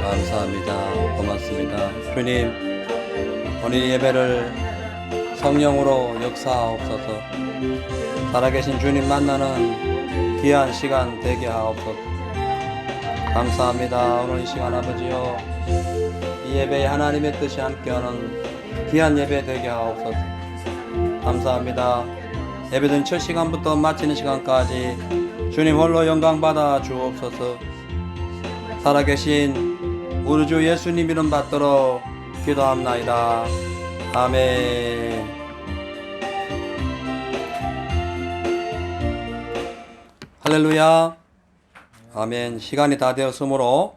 감사합니다. 고맙습니다. 주님, 오늘 예배를 성령으로 역사하옵소서. 살아계신 주님 만나는 귀한 시간 되게 하옵소서. 감사합니다. 오늘 이 시간 아버지요, 이 예배에 하나님의 뜻이 함께하는 귀한 예배 되게 하옵소서. 감사합니다. 예배는 첫 시간부터 마치는 시간까지 주님 홀로 영광 받아 주옵소서. 살아계신 우리 주 예수님 이름 받들어 기도합나이다. 아멘. 할렐루야. 아멘. 시간이 다 되었으므로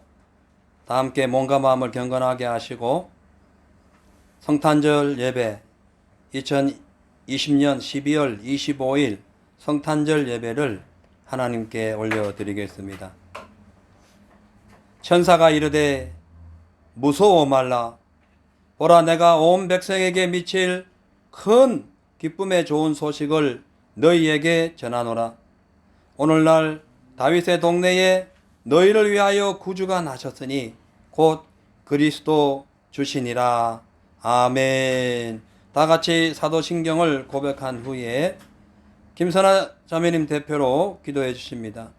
다 함께 몸과 마음을 경건하게 하시고 성탄절 예배 2020년 12월 25일 성탄절 예배를 하나님께 올려드리겠습니다. 천사가 이르되 무서워 말라. 보라, 내가 온 백성에게 미칠 큰 기쁨의 좋은 소식을 너희에게 전하노라. 오늘날 다윗의 동네에 너희를 위하여 구주가 나셨으니 곧 그리스도 주시니라. 아멘. 다 같이 사도신경을 고백한 후에 김선아 자매님 대표로 기도해 주십니다.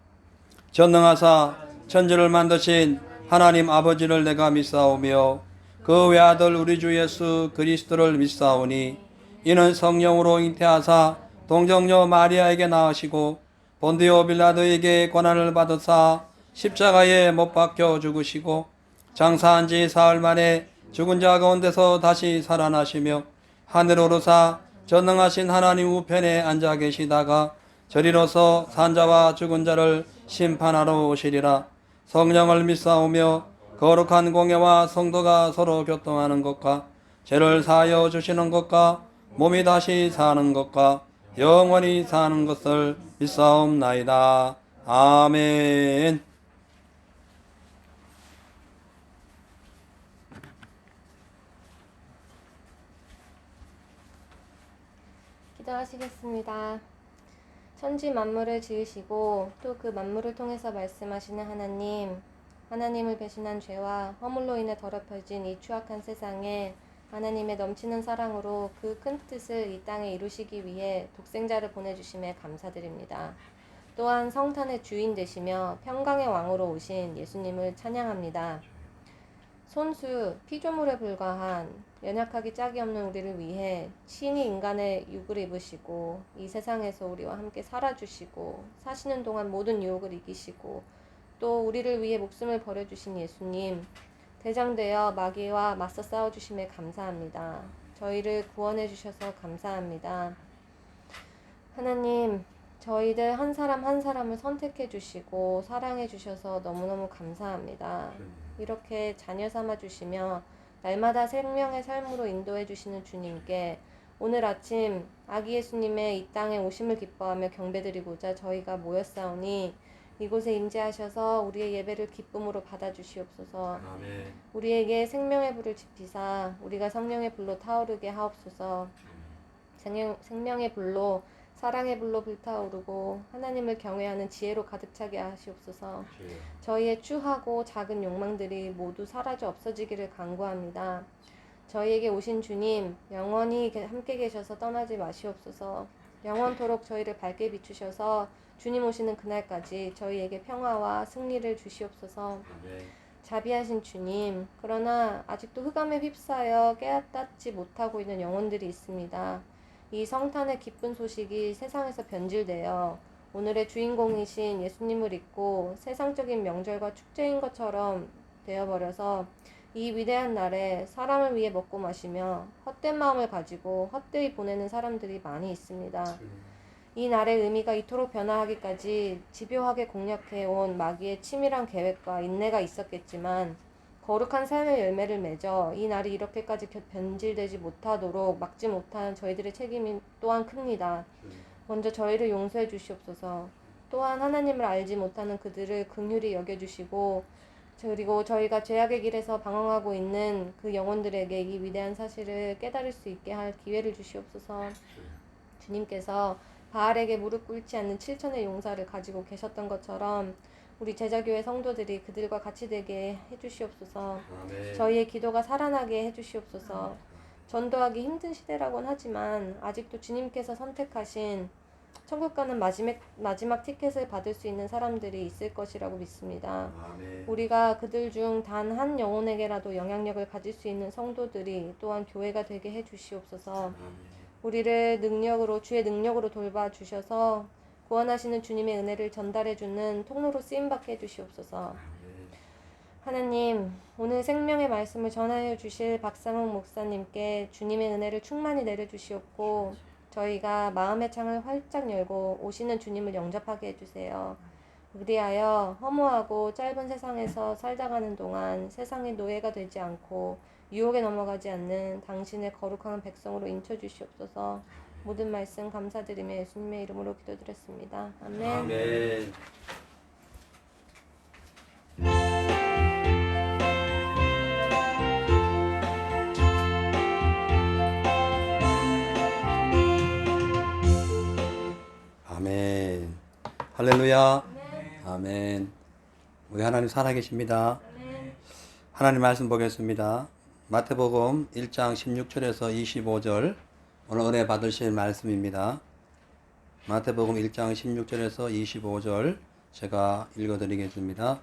전능하사 천지를 만드신 하나님 아버지를 내가 믿사오며 그 외아들 우리 주 예수 그리스도를 믿사오니 이는 성령으로 잉태하사 동정녀 마리아에게 낳으시고 본디오 빌라도에게 고난을 받으사 십자가에 못 박혀 죽으시고 장사한 지 사흘 만에 죽은 자 가운데서 다시 살아나시며 하늘 오르사 전능하신 하나님 우편에 앉아 계시다가 저리로서 산자와 죽은 자를 심판하러 오시리라. 성령을 믿사오며 거룩한 공예와 성도가 서로 교통하는 것과 죄를 사하여 주시는 것과 몸이 다시 사는 것과 영원히 사는 것을 믿사옵나이다. 아멘. 기도하시겠습니다. 천지 만물을 지으시고 또 그 만물을 통해서 말씀하시는 하나님을 배신한 죄와 허물로 인해 더럽혀진 이 추악한 세상에 하나님의 넘치는 사랑으로 그 큰 뜻을 이 땅에 이루시기 위해 독생자를 보내주심에 감사드립니다. 또한 성탄의 주인 되시며 평강의 왕으로 오신 예수님을 찬양합니다. 손수, 피조물에 불과한 연약하기 짝이 없는 우리를 위해 친히 인간의 육을 입으시고 이 세상에서 우리와 함께 살아주시고 사시는 동안 모든 유혹을 이기시고 또 우리를 위해 목숨을 버려주신 예수님, 대장되어 마귀와 맞서 싸워주심에 감사합니다. 저희를 구원해 주셔서 감사합니다. 하나님, 저희들 한 사람 한 사람을 선택해 주시고 사랑해 주셔서 너무너무 감사합니다. 이렇게 자녀 삼아 주시며 날마다 생명의 삶으로 인도해 주시는 주님께 오늘 아침 아기 예수님의 이 땅에 오심을 기뻐하며 경배드리고자 저희가 모였사오니 이곳에 임재하셔서 우리의 예배를 기쁨으로 받아주시옵소서. 아멘. 우리에게 생명의 불을 지피사 우리가 성령의 불로 타오르게 하옵소서. 생명의 불로 사랑의 불로 불타오르고 하나님을 경외하는 지혜로 가득 차게 하시옵소서. 저희의 추하고 작은 욕망들이 모두 사라져 없어지기를 간구합니다. 저희에게 오신 주님, 영원히 함께 계셔서 떠나지 마시옵소서. 영원토록 저희를 밝게 비추셔서 주님 오시는 그날까지 저희에게 평화와 승리를 주시옵소서. 자비하신 주님, 그러나 아직도 흑암에 휩싸여 깨닫지 못하고 있는 영혼들이 있습니다. 이 성탄의 기쁜 소식이 세상에서 변질되어 오늘의 주인공이신 예수님을 잊고 세상적인 명절과 축제인 것처럼 되어버려서 이 위대한 날에 사람을 위해 먹고 마시며 헛된 마음을 가지고 헛되이 보내는 사람들이 많이 있습니다. 이 날의 의미가 이토록 변화하기까지 집요하게 공략해온 마귀의 치밀한 계획과 인내가 있었겠지만 거룩한 삶의 열매를 맺어 이 날이 이렇게까지 변질되지 못하도록 막지 못한 저희들의 책임이 또한 큽니다. 먼저 저희를 용서해 주시옵소서. 또한 하나님을 알지 못하는 그들을 긍휼히 여겨주시고 그리고 저희가 죄악의 길에서 방황하고 있는 그 영혼들에게 이 위대한 사실을 깨달을 수 있게 할 기회를 주시옵소서. 주님께서 바알에게 무릎 꿇지 않는 7천의 용사를 가지고 계셨던 것처럼 우리 제자교회 성도들이 그들과 같이 되게 해주시옵소서. 아멘. 저희의 기도가 살아나게 해주시옵소서. 전도하기 힘든 시대라고는 하지만 아직도 주님께서 선택하신 천국 가는 마지막 티켓을 받을 수 있는 사람들이 있을 것이라고 믿습니다. 아멘. 우리가 그들 중 단 한 영혼에게라도 영향력을 가질 수 있는 성도들이 또한 교회가 되게 해주시옵소서. 아멘. 우리를 주의 능력으로 돌봐주셔서 구원하시는 주님의 은혜를 전달해주는 통로로 쓰임받게 해주시옵소서. 하나님, 오늘 생명의 말씀을 전하여 주실 박상욱 목사님께 주님의 은혜를 충만히 내려주시옵고 저희가 마음의 창을 활짝 열고 오시는 주님을 영접하게 해주세요. 그리하여 허무하고 짧은 세상에서 살다가는 동안 세상의 노예가 되지 않고 유혹에 넘어가지 않는 당신의 거룩한 백성으로 인쳐주시옵소서. 모든 말씀 감사드리며 예수님의 이름으로 기도드렸습니다. 아멘. 아멘. 아멘. 할렐루야. 아멘. 우리 하나님 살아계십니다. 하나님 말씀 보겠습니다. 마태복음 1장 16절에서 25절 오늘 은혜 받으실 말씀입니다. 마태복음 1장 16절에서 25절 제가 읽어드리겠습니다.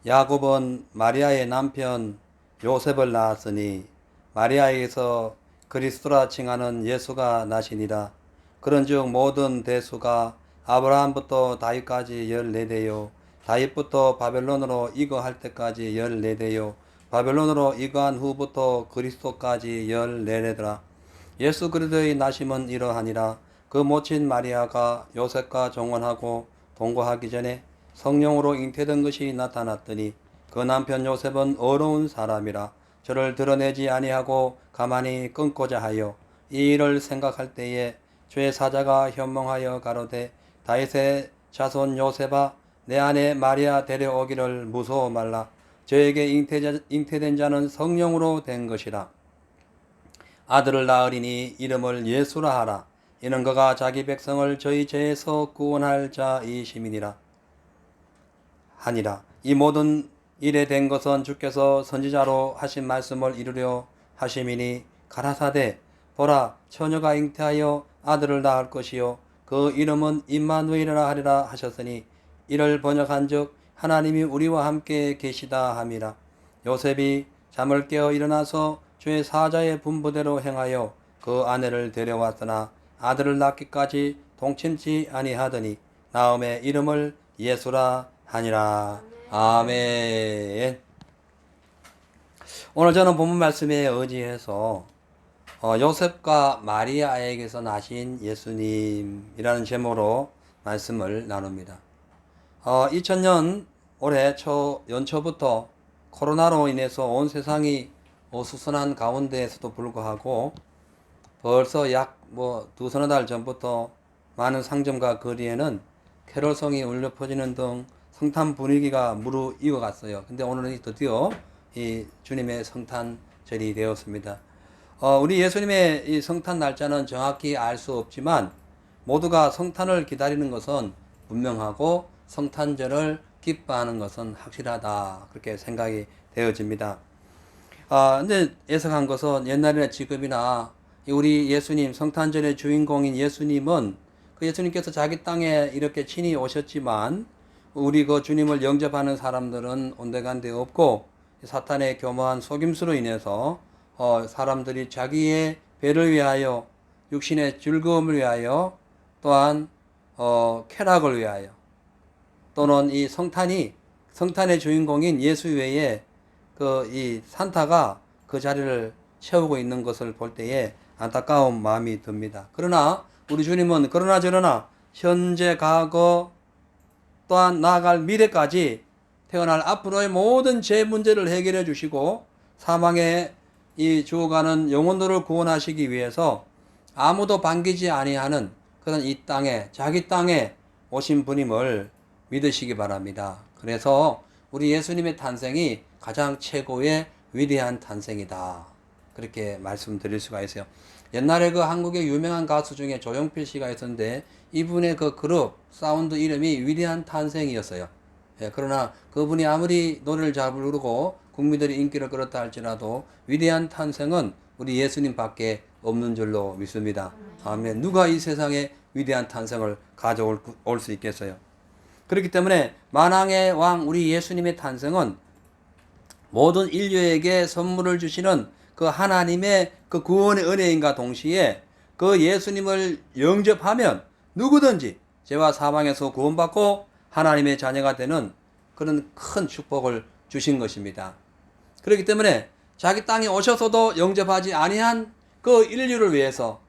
야곱은 마리아의 남편 요셉을 낳았으니 마리아에게서 그리스도라 칭하는 예수가 나시니라. 그런즉 모든 대수가 아브라함부터 다윗까지 14대요 다윗부터 바벨론으로 이거할 때까지 14대요 바벨론으로 이거한 후부터 그리스도까지 14대더라. 예수 그리스도의 나심은 이러하니라. 그 모친 마리아가 요셉과 정혼하고 동거하기 전에 성령으로 잉태된 것이 나타났더니 그 남편 요셉은 어려운 사람이라 저를 드러내지 아니하고 가만히 끊고자 하여 이 일을 생각할 때에 주의 사자가 현몽하여 가로되 다윗의 자손 요셉아 내 아내 마리아 데려오기를 무서워 말라. 저에게 잉태된 자는 성령으로 된 것이라. 아들을 낳으리니 이름을 예수라 하라. 이는 그가 자기 백성을 저희 죄에서 구원할 자이심이니라 하니라. 이 모든 일에 된 것은 주께서 선지자로 하신 말씀을 이루려 하심이니 가라사대 보라 처녀가 잉태하여 아들을 낳을 것이요 그 이름은 임마누엘이라 하리라 하셨으니 이를 번역한즉 하나님이 우리와 함께 계시다 함이라. 요셉이 잠을 깨어 일어나서 주의 사자의 분부대로 행하여 그 아내를 데려왔으나 아들을 낳기까지 동침치 아니하더니 나음의 이름을 예수라 하니라. 아멘. 오늘 저는 본문 말씀에 의지해서 요셉과 마리아에게서 나신 예수님이라는 제목으로 말씀을 나눕니다. 2000년 올해 연초부터 코로나로 인해서 온 세상이 어수선한 가운데에서도 불구하고 벌써 약 두서너 달 전부터 많은 상점과 거리에는 캐롤송이 울려 퍼지는 등 성탄 분위기가 무르익어갔어요. 근데 오늘은 드디어 이 주님의 성탄절이 되었습니다. 우리 예수님의 이 성탄 날짜는 정확히 알 수 없지만 모두가 성탄을 기다리는 것은 분명하고 성탄절을 기뻐하는 것은 확실하다. 그렇게 생각이 되어집니다. 근데 예상한 것은 옛날이나 지금이나 우리 예수님, 성탄절의 주인공인 예수님은 그 예수님께서 자기 땅에 이렇게 친히 오셨지만 우리 그 주님을 영접하는 사람들은 온데간데 없고 사탄의 교묘한 속임수로 인해서 사람들이 자기의 배를 위하여 육신의 즐거움을 위하여 또한 쾌락을 위하여 또는 이 성탄의 주인공인 예수 외에 이 산타가 그 자리를 채우고 있는 것을 볼 때에 안타까운 마음이 듭니다. 그러나 우리 주님은 그러나 저러나 현재 과거 또한 나아갈 미래까지 태어날 앞으로의 모든 죄 문제를 해결해 주시고 사망에 이 죽어가는 영혼들을 구원하시기 위해서 아무도 반기지 아니하는 그런 이 땅에 자기 땅에 오신 분임을 믿으시기 바랍니다. 그래서 우리 예수님의 탄생이 가장 최고의 위대한 탄생이다. 그렇게 말씀드릴 수가 있어요. 옛날에 그 한국의 유명한 가수 중에 조용필 씨가 있었는데 이분의 그 그룹 사운드 이름이 위대한 탄생이었어요. 예, 그러나 그분이 아무리 노래를 잘 부르고 국민들의 인기를 끌었다 할지라도 위대한 탄생은 우리 예수님밖에 없는 줄로 믿습니다. 아멘. 누가 이 세상에 위대한 탄생을 가져올 수 있겠어요? 그렇기 때문에 만왕의 왕 우리 예수님의 탄생은 모든 인류에게 선물을 주시는 그 하나님의 그 구원의 은혜인가 동시에 그 예수님을 영접하면 누구든지 죄와 사망에서 구원받고 하나님의 자녀가 되는 그런 큰 축복을 주신 것입니다. 그렇기 때문에 자기 땅에 오셔서도 영접하지 아니한 그 인류를 위해서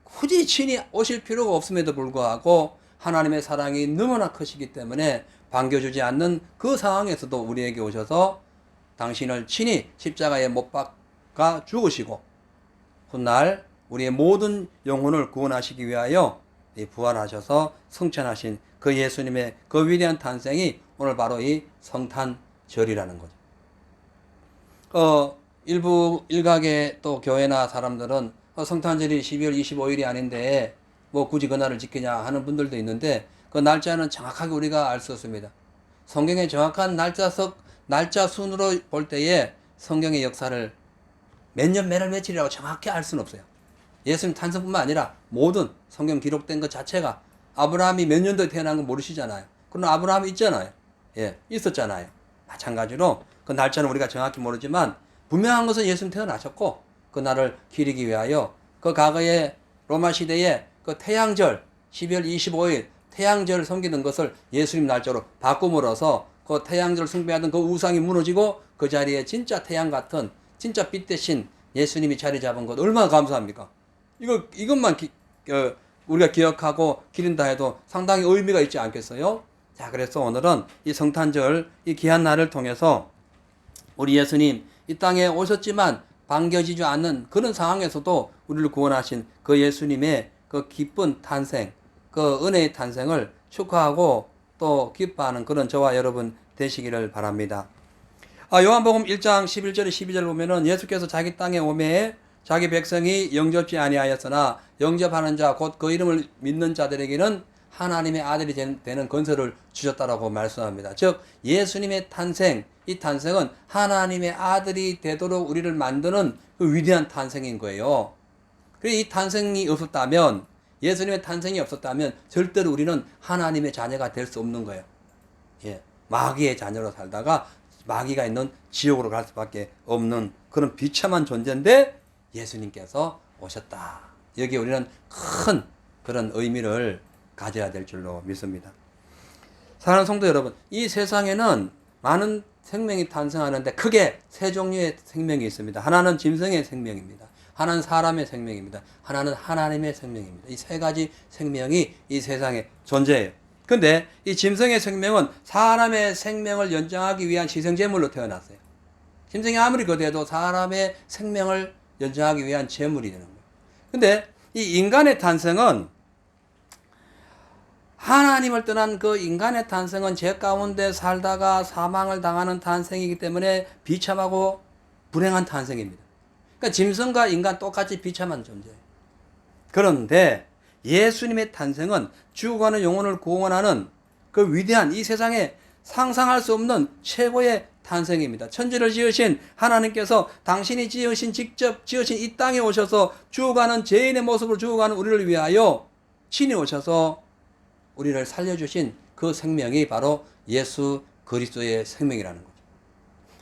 굳이 친히 오실 필요가 없음에도 불구하고 하나님의 사랑이 너무나 크시기 때문에 반겨주지 않는 그 상황에서도 우리에게 오셔서 당신을 친히 십자가에 못 박아 죽으시고 훗날 우리의 모든 영혼을 구원하시기 위하여 부활하셔서 승천하신 그 예수님의 그 위대한 탄생이 오늘 바로 이 성탄절이라는 거죠. 일각의 또 교회나 사람들은 성탄절이 12월 25일이 아닌데 뭐 굳이 그 날을 지키냐 하는 분들도 있는데 그 날짜는 정확하게 우리가 알 수 없습니다. 성경의 정확한 날짜 순으로 볼 때에 성경의 역사를 몇 년 몇월 며칠이라고 정확히 알 수는 없어요. 예수님 탄생뿐만 아니라 모든 성경 기록된 것 자체가 아브라함이 몇 년도에 태어난 건 모르시잖아요. 그러나 아브라함이 있잖아요. 예, 있었잖아요. 마찬가지로 그 날짜는 우리가 정확히 모르지만 분명한 것은 예수님 태어나셨고 그 날을 기리기 위하여 그 과거에 로마 시대에 그 태양절 12월 25일 태양절을 섬기는 것을 예수님 날짜로 바꿈으로써 그 태양절 숭배하던 그 우상이 무너지고 그 자리에 진짜 태양 같은 진짜 빛 대신 예수님이 자리 잡은 것 얼마나 감사합니까? 이것만 우리가 기억하고 기린다 해도 상당히 의미가 있지 않겠어요? 자, 그래서 오늘은 이 성탄절 이 귀한 날을 통해서 우리 예수님 이 땅에 오셨지만 반겨지지 않는 그런 상황에서도 우리를 구원하신 그 예수님의 그 기쁜 탄생, 그 은혜의 탄생을 축하하고 또 기뻐하는 그런 저와 여러분 되시기를 바랍니다. 요한복음 1장 11절에 12절 보면은 예수께서 자기 땅에 오매 자기 백성이 영접지 아니하였으나 영접하는 자 곧 그 이름을 믿는 자들에게는 하나님의 아들이 되는 건설을 주셨다라고 말씀합니다. 즉 예수님의 탄생, 이 탄생은 하나님의 아들이 되도록 우리를 만드는 그 위대한 탄생인 거예요. 그리고 이 탄생이 없었다면, 예수님의 탄생이 없었다면 절대로 우리는 하나님의 자녀가 될 수 없는 거예요. 예, 마귀의 자녀로 살다가 마귀가 있는 지옥으로 갈 수밖에 없는 그런 비참한 존재인데 예수님께서 오셨다. 여기에 우리는 큰 그런 의미를 가져야 될 줄로 믿습니다. 사랑하는 성도 여러분, 이 세상에는 많은 생명이 탄생하는데 크게 세 종류의 생명이 있습니다. 하나는 짐승의 생명입니다. 하나는 사람의 생명입니다. 하나는 하나님의 생명입니다. 이 세 가지 생명이 이 세상에 존재해요. 근데 이 짐승의 생명은 사람의 생명을 연장하기 위한 희생제물로 태어났어요. 짐승이 아무리 거대해도 사람의 생명을 연장하기 위한 제물이 되는 거예요. 근데 이 인간의 탄생은 하나님을 떠난 그 인간의 탄생은 죄 가운데 살다가 사망을 당하는 탄생이기 때문에 비참하고 불행한 탄생입니다. 그러니까 짐승과 인간 똑같이 비참한 존재예요. 그런데 예수님의 탄생은 죽어가는 영혼을 구원하는 그 위대한 이 세상에 상상할 수 없는 최고의 탄생입니다. 천지를 지으신 하나님께서 당신이 직접 지으신 이 땅에 오셔서 죽어가는 죄인의 모습으로 죽어가는 우리를 위하여 친히 오셔서 우리를 살려주신 그 생명이 바로 예수 그리스도의 생명이라는 거죠.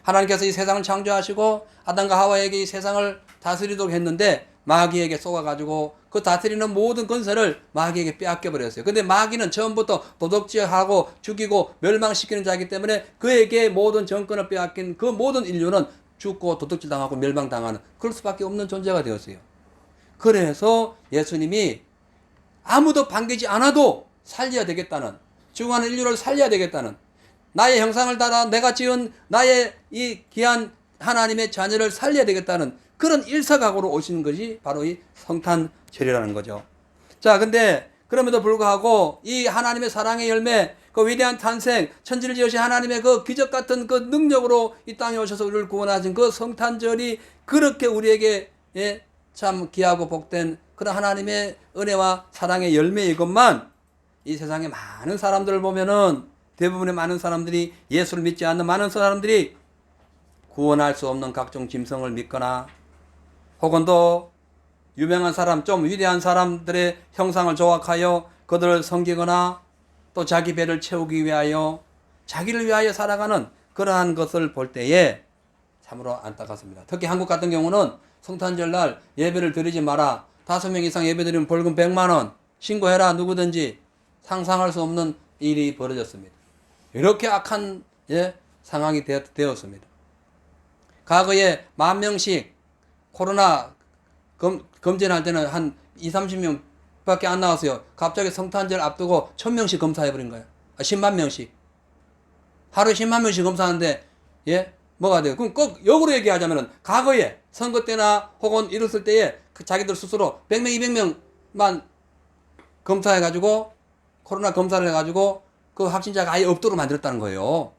하나님께서 이 세상을 창조하시고 아담과 하와에게 이 세상을 다스리도록 했는데 마귀에게 속아가지고 그 다스리는 모든 권세를 마귀에게 빼앗겨버렸어요. 근데 마귀는 처음부터 도둑질하고 죽이고 멸망시키는 자이기 때문에 그에게 모든 정권을 빼앗긴 그 모든 인류는 죽고 도둑질당하고 멸망당하는 그럴 수밖에 없는 존재가 되었어요. 그래서 예수님이 아무도 반기지 않아도 살려야 되겠다는, 죽어가는 인류를 살려야 되겠다는, 나의 형상을 따라 내가 지은 나의 이 귀한 하나님의 자녀를 살려야 되겠다는 그런 일사각오로 오신 것이 바로 이 성탄절이라는 거죠. 자, 근데 그럼에도 불구하고 이 하나님의 사랑의 열매, 그 위대한 탄생, 천지를 지으신 하나님의 그 기적 같은 그 능력으로 이 땅에 오셔서 우리를 구원하신 그 성탄절이 그렇게 우리에게 참 귀하고 복된 그런 하나님의 은혜와 사랑의 열매이것만 이 세상에 많은 사람들을 보면은 대부분의 많은 사람들이 예수를 믿지 않는 많은 사람들이 구원할 수 없는 각종 짐승을 믿거나 혹은 또 유명한 사람, 좀 위대한 사람들의 형상을 조각하여 그들을 섬기거나 또 자기 배를 채우기 위하여 자기를 위하여 살아가는 그러한 것을 볼 때에 참으로 안타깝습니다. 특히 한국 같은 경우는 성탄절날 예배를 드리지 마라. 5명 이상 예배 드리면 벌금 100만 원 신고해라. 누구든지 상상할 수 없는 일이 벌어졌습니다. 이렇게 악한 상황이 되었습니다. 과거에 10,000명씩 코로나 검진할 때는 한 20-30명 밖에 안 나왔어요. 갑자기 성탄절 앞두고 1,000명씩 검사해버린 거예요. 10만 명씩. 하루에 10만 명씩 검사하는데, 뭐가 돼요? 그럼 꼭 역으로 얘기하자면은, 과거에 선거 때나 혹은 이랬을 때에 자기들 스스로 100명, 200명만 검사해가지고, 코로나 검사를 해가지고, 그 확진자가 아예 없도록 만들었다는 거예요.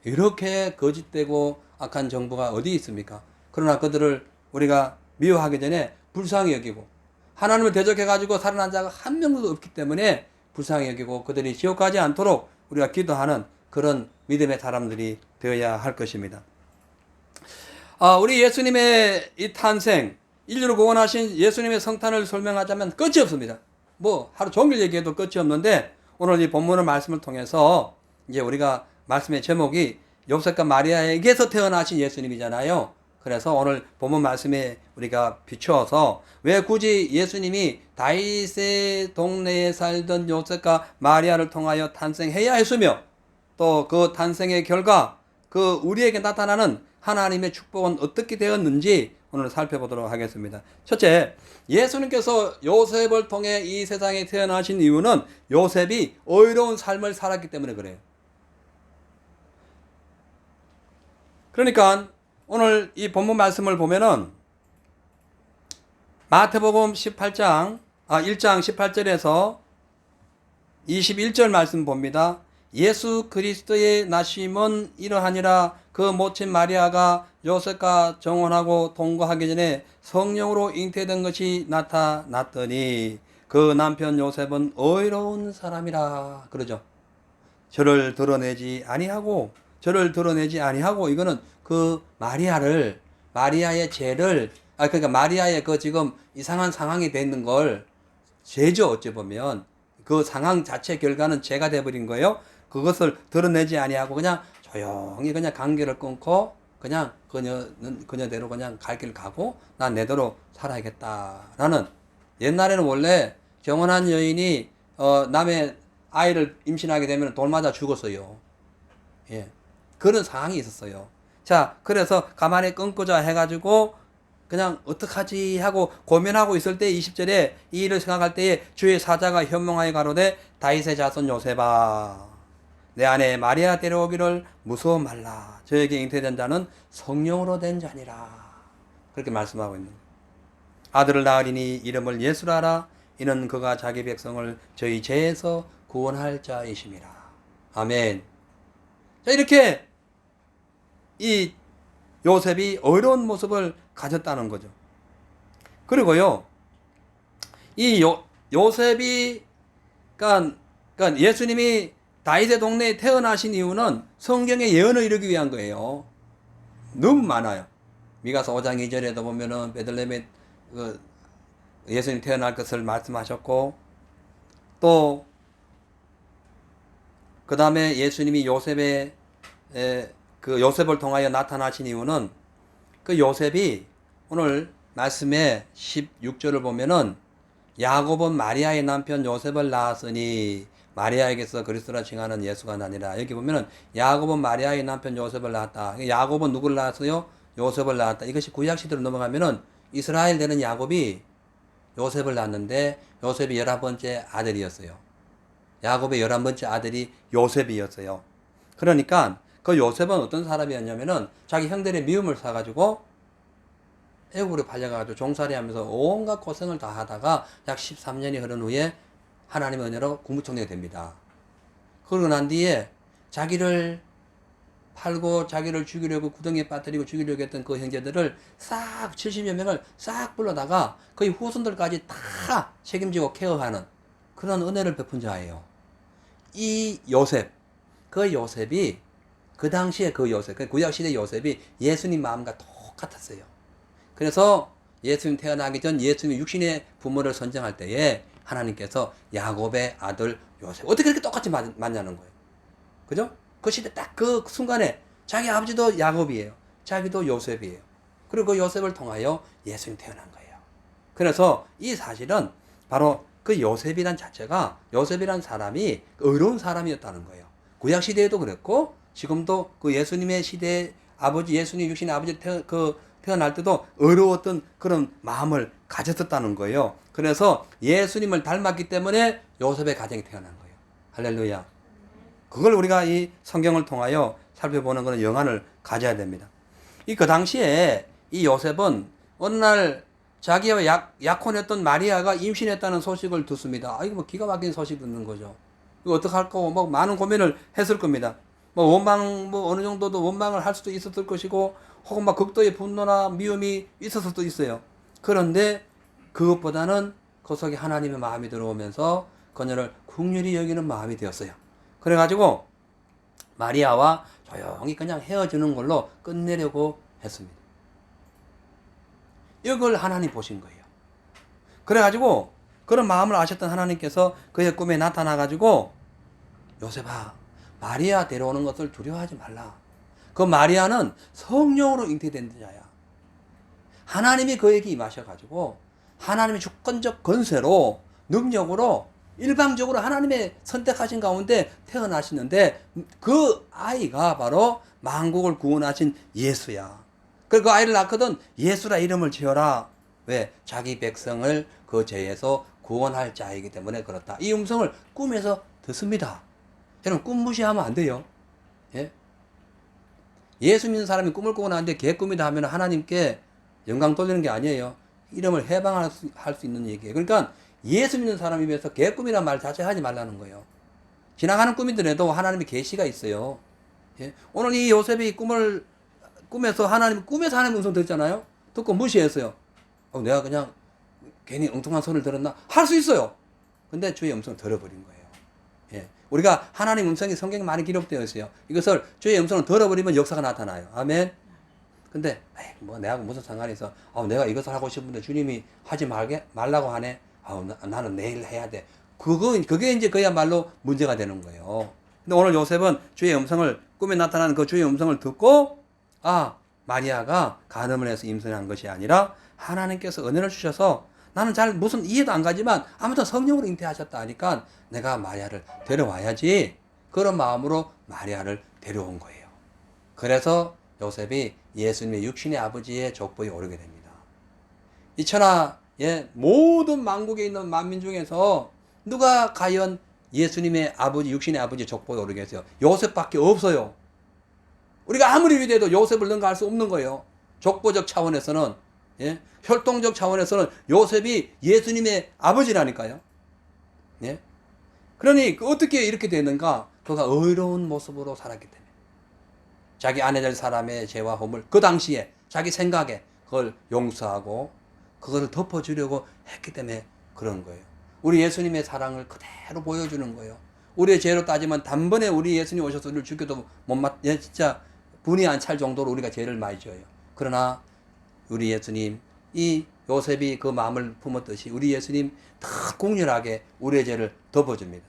이렇게 거짓되고 악한 정부가 어디 있습니까? 그러나 그들을 우리가 미워하기 전에 불쌍히 여기고 하나님을 대적해가지고 살아난 자가 한 명도 없기 때문에 불쌍히 여기고 그들이 지옥 가지 않도록 우리가 기도하는 그런 믿음의 사람들이 되어야 할 것입니다. 우리 예수님의 이 탄생, 인류를 구원하신 예수님의 성탄을 설명하자면 끝이 없습니다. 뭐 하루 종일 얘기해도 끝이 없는데 오늘 이 본문의 말씀을 통해서 이제 우리가 말씀의 제목이 요셉과 마리아에게서 태어나신 예수님이잖아요. 그래서 오늘 본문 말씀에 우리가 비추어서 왜 굳이 예수님이 다윗의 동네에 살던 요셉과 마리아를 통하여 탄생해야 했으며 또 그 탄생의 결과 그 우리에게 나타나는 하나님의 축복은 어떻게 되었는지 오늘 살펴보도록 하겠습니다. 첫째, 예수님께서 요셉을 통해 이 세상에 태어나신 이유는 요셉이 의로운 삶을 살았기 때문에 그래요. 그러니까 오늘 이 본문 말씀을 보면은 마태복음 1장 18절에서 21절 말씀 봅니다. 예수 그리스도의 나심은 이러하니라. 그 모친 마리아가 요셉과 정혼하고 동거하기 전에 성령으로 잉태된 것이 나타났더니 그 남편 요셉은 의로운 사람이라. 그러죠. 저를 드러내지 아니하고 이거는 그 마리아의 죄를 그러니까 마리아의 그 지금 이상한 상황이 돼 있는 걸 죄죠. 어찌 보면 그 상황 자체 결과는 죄가 돼버린 거예요. 그것을 드러내지 아니하고 그냥 조용히 그냥 관계를 끊고 그냥 그녀는 그녀대로 그냥 갈 길 가고 난 내대로 살아야겠다라는. 옛날에는 원래 경혼한 여인이 남의 아이를 임신하게 되면 돌 맞아 죽었어요. 그런 상황이 있었어요. 자, 그래서 가만히 끊고자 해가지고 그냥 어떡하지 하고 고민하고 있을 때 20절에 이 일을 생각할 때에 주의 사자가 현몽하여 가로되 다윗의 자손 요셉아 내 아내 마리아 데려오기를 무서워 말라. 저에게 잉태된 자는 성령으로 된 자니라. 그렇게 말씀하고 있는 거예요. 아들을 낳으리니 이름을 예수라 하라. 이는 그가 자기 백성을 저희 죄에서 구원할 자이심이라. 아멘. 자, 이렇게 이 요셉이 의로운 모습을 가졌다는 거죠. 그리고요, 이 요셉이, 그러니까 예수님이 다윗의 동네에 태어나신 이유는 성경의 예언을 이루기 위한 거예요. 너무 많아요. 미가서 5장 2절에도 보면은 베들레헴에 예수님 태어날 것을 말씀하셨고, 또 그 다음에 예수님이 요셉을 통하여 나타나신 이유는 그 요셉이 오늘 말씀에 16절을 보면은 야곱은 마리아의 남편 요셉을 낳았으니 마리아에게서 그리스도라 칭하는 예수가 나니라. 여기 보면은 야곱은 마리아의 남편 요셉을 낳았다. 야곱은 누구를 낳았어요? 요셉을 낳았다. 이것이 구약시대로 넘어가면은 이스라엘 되는 야곱이 요셉을 낳았는데 요셉이 11번째 아들이었어요. 야곱의 11번째 아들이 요셉이었어요. 그러니까 그 요셉은 어떤 사람이었냐면은 자기 형들의 미움을 사가지고 애국으로 팔려가지고 종살이 하면서 온갖 고생을 다 하다가 약 13년이 흐른 후에 하나님의 은혜로 국무총리가 됩니다. 그러고 난 뒤에 자기를 팔고 자기를 죽이려고 구덩이에 빠뜨리고 죽이려고 했던 그 형제들을 싹 70여 명을 싹 불러다가 거의 후손들까지 다 책임지고 케어하는 그런 은혜를 베푼 자예요. 이 요셉, 그 요셉이 그 당시에 그 요셉, 그 구약시대 요셉이 예수님 마음과 똑같았어요. 그래서 예수님 태어나기 전 예수님 육신의 부모를 선정할 때에 하나님께서 야곱의 아들 요셉 어떻게 그렇게 똑같이 맞냐는 거예요. 그죠? 그 시대 딱 그 순간에 자기 아버지도 야곱이에요. 자기도 요셉이에요. 그리고 그 요셉을 통하여 예수님 태어난 거예요. 그래서 이 사실은 바로 그 요셉이란 자체가 요셉이란 사람이 의로운 사람이었다는 거예요. 구약 시대에도 그랬고 지금도 그 예수님의 시대 아버지 예수님 육신의 아버지 태어날 때도 의로웠던 그런 마음을 가졌었다는 거예요. 그래서 예수님을 닮았기 때문에 요셉의 가정이 태어난 거예요. 할렐루야. 그걸 우리가 이 성경을 통하여 살펴보는 그런 영안을 가져야 됩니다. 그 당시에 이 요셉은 어느 날 자기와 약혼했던 마리아가 임신했다는 소식을 듣습니다. 이거 뭐 기가 막힌 소식 듣는 거죠. 이거 어떡할 거고 뭐 많은 고민을 했을 겁니다. 뭐 어느 정도도 원망을 할 수도 있었을 것이고 혹은 막 극도의 분노나 미움이 있었을 수도 있어요. 그런데 그것보다는 그 속에 하나님의 마음이 들어오면서 그녀를 긍휼히 여기는 마음이 되었어요. 그래가지고 마리아와 조용히 그냥 헤어지는 걸로 끝내려고 했습니다. 이걸 하나님 보신 거예요. 그래가지고 그런 마음을 아셨던 하나님께서 그의 꿈에 나타나가지고 요셉아 마리아 데려오는 것을 두려워하지 말라. 그 마리아는 성령으로 잉태된 자야. 하나님이 그에게 임하셔가지고 하나님의 주권적 권세로 능력으로 일방적으로 하나님의 선택하신 가운데 태어나시는데 그 아이가 바로 만국을 구원하신 예수야. 그리고 그 아이를 낳거든 예수라 이름을 지어라. 왜? 자기 백성을 그 죄에서 구원할 자이기 때문에 그렇다. 이 음성을 꿈에서 듣습니다. 여러분 꿈 무시하면 안 돼요. 예? 예수 믿는 사람이 꿈을 꾸고 나는데 개꿈이다 하면 하나님께 영광 돌리는 게 아니에요. 이름을 해방할 수 있는 얘기예요. 그러니까 예수 믿는 사람이 위해서 개꿈이란 말 자체 하지 말라는 거예요. 지나가는 꿈이더라도 하나님의 계시가 있어요. 예? 오늘 이 요셉이 꿈에서 하나님 음성 듣잖아요. 듣고 무시했어요. 내가 그냥 괜히 엉뚱한 소리를 들었나? 할 수 있어요. 근데 주의 음성을 들어버린 거예요. 예. 우리가 하나님 음성이 성경에 많이 기록되어 있어요. 이것을 주의 음성을 들어버리면 역사가 나타나요. 아멘. 근데 내가 무슨 상관이 있어? 내가 이것을 하고 싶은데 주님이 하지 말라고 하네. 나는 내일 해야 돼. 그게 이제 그야말로 문제가 되는 거예요. 근데 오늘 요셉은 주의 음성을 꿈에 나타나는 그 주의 음성을 듣고 마리아가 간음을 해서 임신한 것이 아니라 하나님께서 은혜를 주셔서 나는 잘 무슨 이해도 안 가지만 아무튼 성령으로 잉태하셨다 하니까 내가 마리아를 데려와야지. 그런 마음으로 마리아를 데려온 거예요. 그래서 요셉이 예수님의 육신의 아버지의 족보에 오르게 됩니다. 이 천하의 모든 만국에 있는 만민 중에서 누가 과연 예수님의 아버지 육신의 아버지의 족보에 오르겠어요? 요셉밖에 없어요. 우리가 아무리 위대해도 요셉을 능가할 수 없는 거예요. 족보적 차원에서는, 예? 혈통적 차원에서는 요셉이 예수님의 아버지라니까요. 예? 그러니 어떻게 이렇게 되는가? 그가 의로운 모습으로 살았기 때문에 자기 아내 될 사람의 죄와 허물 그 당시에 자기 생각에 그걸 용서하고 그것을 덮어주려고 했기 때문에 그런 거예요. 우리 예수님의 사랑을 그대로 보여주는 거예요. 우리의 죄로 따지면 단번에 우리 예수님 오셔서 우리를 죽여도 진짜 분이 안 찰 정도로 우리가 죄를 많이 지어요. 그러나 우리 예수님 이 요셉이 그 마음을 품었듯이 우리 예수님 더 공렬하게 우리의 죄를 덮어줍니다.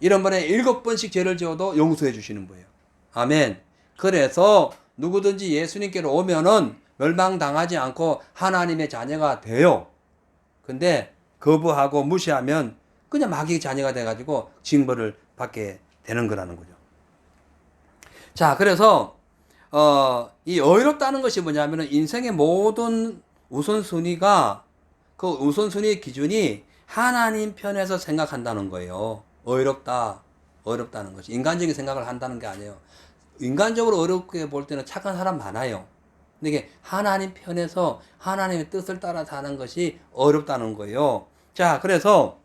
이런 번에 7번씩 죄를 지어도 용서해 주시는 거예요. 아멘. 그래서 누구든지 예수님께로 오면은 멸망당하지 않고 하나님의 자녀가 돼요. 근데 거부하고 무시하면 그냥 마귀의 자녀가 돼가지고 징벌을 받게 되는 거라는 거죠. 자, 그래서 이 의롭다는 것이 뭐냐면은 인생의 모든 우선순위가 그 우선순위의 기준이 하나님 편에서 생각한다는 거예요. 어렵다는 것이 인간적인 생각을 한다는 게 아니에요. 인간적으로 어렵게 볼 때는 착한 사람 많아요. 근데 이게 하나님 편에서 하나님의 뜻을 따라 사는 것이 어렵다는 거예요. 자, 그래서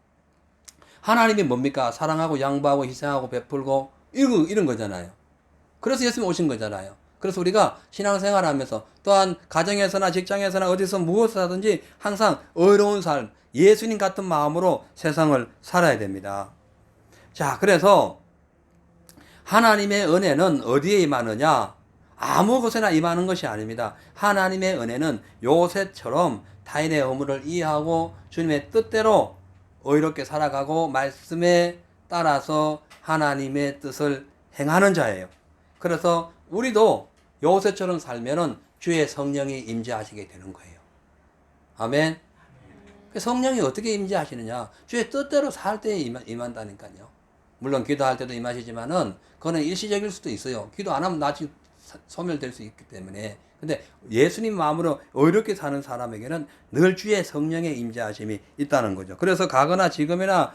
하나님이 뭡니까? 사랑하고 양보하고 희생하고 베풀고 이런 거잖아요. 그래서 예수님 오신 거잖아요. 그래서 우리가 신앙생활 하면서 또한 가정에서나 직장에서나 어디서 무엇을 하든지 항상 의로운 삶, 예수님 같은 마음으로 세상을 살아야 됩니다. 자, 그래서 하나님의 은혜는 어디에 임하느냐? 아무 곳에나 임하는 것이 아닙니다. 하나님의 은혜는 요셉처럼 타인의 의무를 이해하고 주님의 뜻대로 의롭게 살아가고 말씀에 따라서 하나님의 뜻을 행하는 자예요. 그래서 우리도 요셉처럼 살면은 주의 성령이 임재하시게 되는 거예요. 아멘. 성령이 어떻게 임재하시느냐? 주의 뜻대로 살 때에 임한다니까요. 물론 기도할 때도 임하시지만은 그거는 일시적일 수도 있어요. 기도 안 하면 나중에 소멸될 수 있기 때문에. 근데 예수님 마음으로 의롭게 사는 사람에게는 늘 주의 성령의 임재하심이 있다는 거죠. 그래서 가거나 지금이나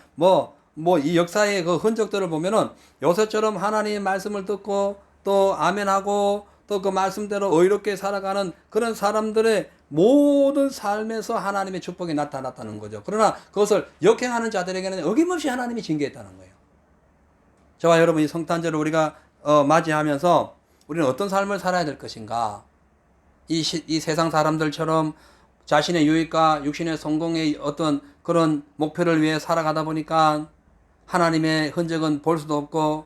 이 역사의 그 흔적들을 보면은 요셉처럼 하나님의 말씀을 듣고 또 아멘하고 또 그 말씀대로 의롭게 살아가는 그런 사람들의 모든 삶에서 하나님의 축복이 나타났다는 거죠. 그러나 그것을 역행하는 자들에게는 어김없이 하나님이 징계했다는 거예요. 저와 여러분, 이 성탄절을 우리가 맞이하면서 우리는 어떤 삶을 살아야 될 것인가? 이 세상 사람들처럼 자신의 유익과 육신의 성공의 어떤 그런 목표를 위해 살아가다 보니까 하나님의 흔적은 볼 수도 없고,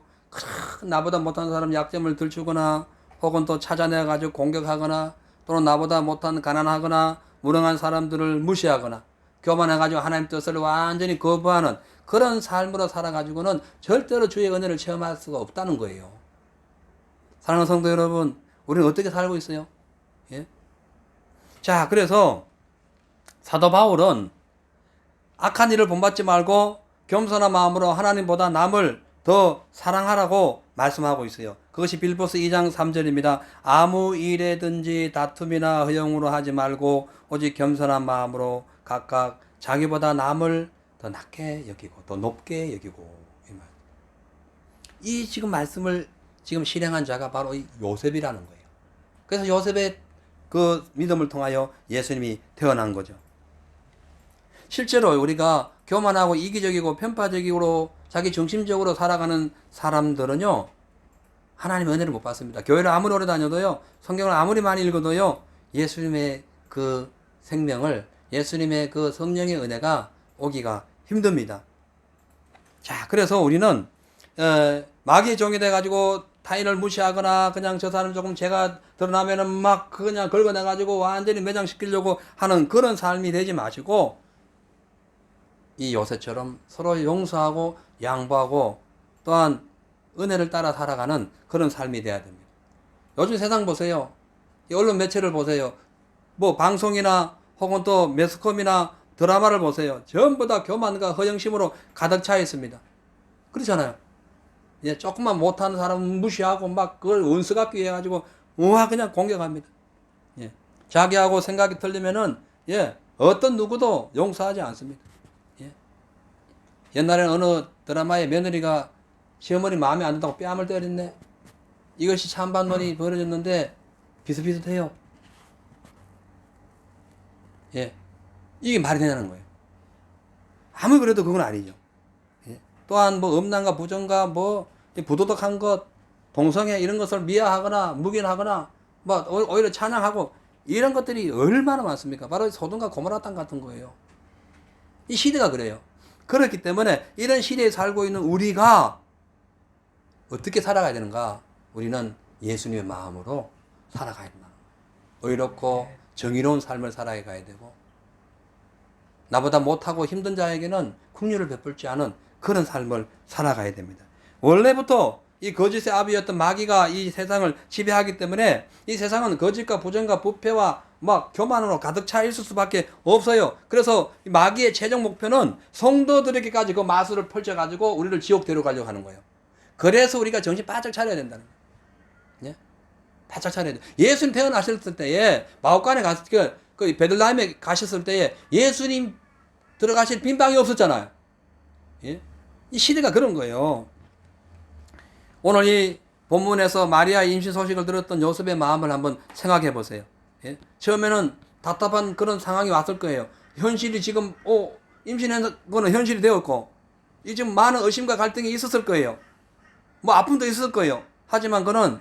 나보다 못한 사람 약점을 들추거나 혹은 또 찾아내가지고 공격하거나 또는 나보다 못한 가난하거나 무능한 사람들을 무시하거나 교만해가지고 하나님 뜻을 완전히 거부하는 그런 삶으로 살아가지고는 절대로 주의 은혜를 체험할 수가 없다는 거예요. 사랑하는 성도 여러분, 우리는 어떻게 살고 있어요? 예? 자, 그래서 사도 바울은 악한 일을 본받지 말고 겸손한 마음으로 하나님보다 남을 더 사랑하라고 말씀하고 있어요. 그것이 빌보스 2장 3절입니다. 아무 일에든지 다툼이나 허영으로 하지 말고 오직 겸손한 마음으로 각각 자기보다 남을 더 낮게 여기고 더 높게 여기고. 이 지금 말씀을 지금 실행한 자가 바로 이 요셉이라는 거예요. 그래서 요셉의 그 믿음을 통하여 예수님이 태어난 거죠. 실제로 우리가 교만하고 이기적이고 편파적으로 자기 중심적으로 살아가는 사람들은요, 하나님의 은혜를 못 받습니다. 교회를 아무리 오래 다녀도요, 성경을 아무리 많이 읽어도요, 예수님의 그 생명을, 예수님의 그 성령의 은혜가 오기가 힘듭니다. 자, 그래서 우리는 마귀의 종이 돼가지고 타인을 무시하거나 그냥 저 사람 조금 죄가 드러나면은 막 그냥 긁어내가지고 완전히 매장시키려고 하는 그런 삶이 되지 마시고, 이 요새처럼 서로 용서하고 양보하고 또한 은혜를 따라 살아가는 그런 삶이 돼야 됩니다. 요즘 세상 보세요. 이 언론 매체를 보세요. 뭐 방송이나 혹은 또 매스컴이나 드라마를 보세요. 전부 다 교만과 허영심으로 가득 차 있습니다. 그렇잖아요. 예, 조금만 못하는 사람은 무시하고 막 그걸 원수 같게 해가지고 그냥 공격합니다. 예, 자기하고 생각이 틀리면은 어떤 누구도 용서하지 않습니다. 예, 옛날에는 어느 드라마의 며느리가 시어머니 마음에 안 든다고 뺨을 때렸네. 이것이 찬반론이 벌어졌는데 비슷비슷해요. 예, 이게 말이 되냐는 거예요. 아무리 그래도 그건 아니죠. 예. 또한 뭐 음란과 부정과 뭐 부도덕한 것, 동성애 이런 것을 미화하거나 묵인하거나 뭐 오히려 찬양하고 이런 것들이 얼마나 많습니까? 바로 소돔과 고모라 땅 같은 거예요. 이 시대가 그래요. 그렇기 때문에 이런 시대에 살고 있는 우리가 어떻게 살아가야 되는가? 우리는 예수님의 마음으로 살아가야 된다. 의롭고 정의로운 삶을 살아가야 되고, 나보다 못하고 힘든 자에게는 긍휼을 베풀지 않은 그런 삶을 살아가야 됩니다. 원래부터 이 거짓의 아비였던 마귀가 이 세상을 지배하기 때문에 이 세상은 거짓과 부정과 부패와 막 교만으로 가득 차 있을 수밖에 없어요. 그래서 마귀의 최종 목표는 성도들에게까지 그 마술을 펼쳐가지고 우리를 지옥 데려가려고 하는 거예요. 그래서 우리가 정신 바짝 차려야 된다는 거예요. 예? 바짝 차려야 돼요. 예수님 태어나셨을 때에 마옥간에 갔을 그 베들레헴에 가셨을 때에 예수님 들어가실 빈방이 없었잖아요. 예? 이 시대가 그런 거예요. 오늘 이 본문에서 마리아의 임신 소식을 들었던 요셉의 마음을 한번 생각해 보세요. 예? 처음에는 답답한 그런 상황이 왔을 거예요. 현실이 지금 임신한 거는 현실이 되었고, 이 지금 많은 의심과 갈등이 있었을 거예요. 뭐 아픔도 있었을 거예요. 하지만 그는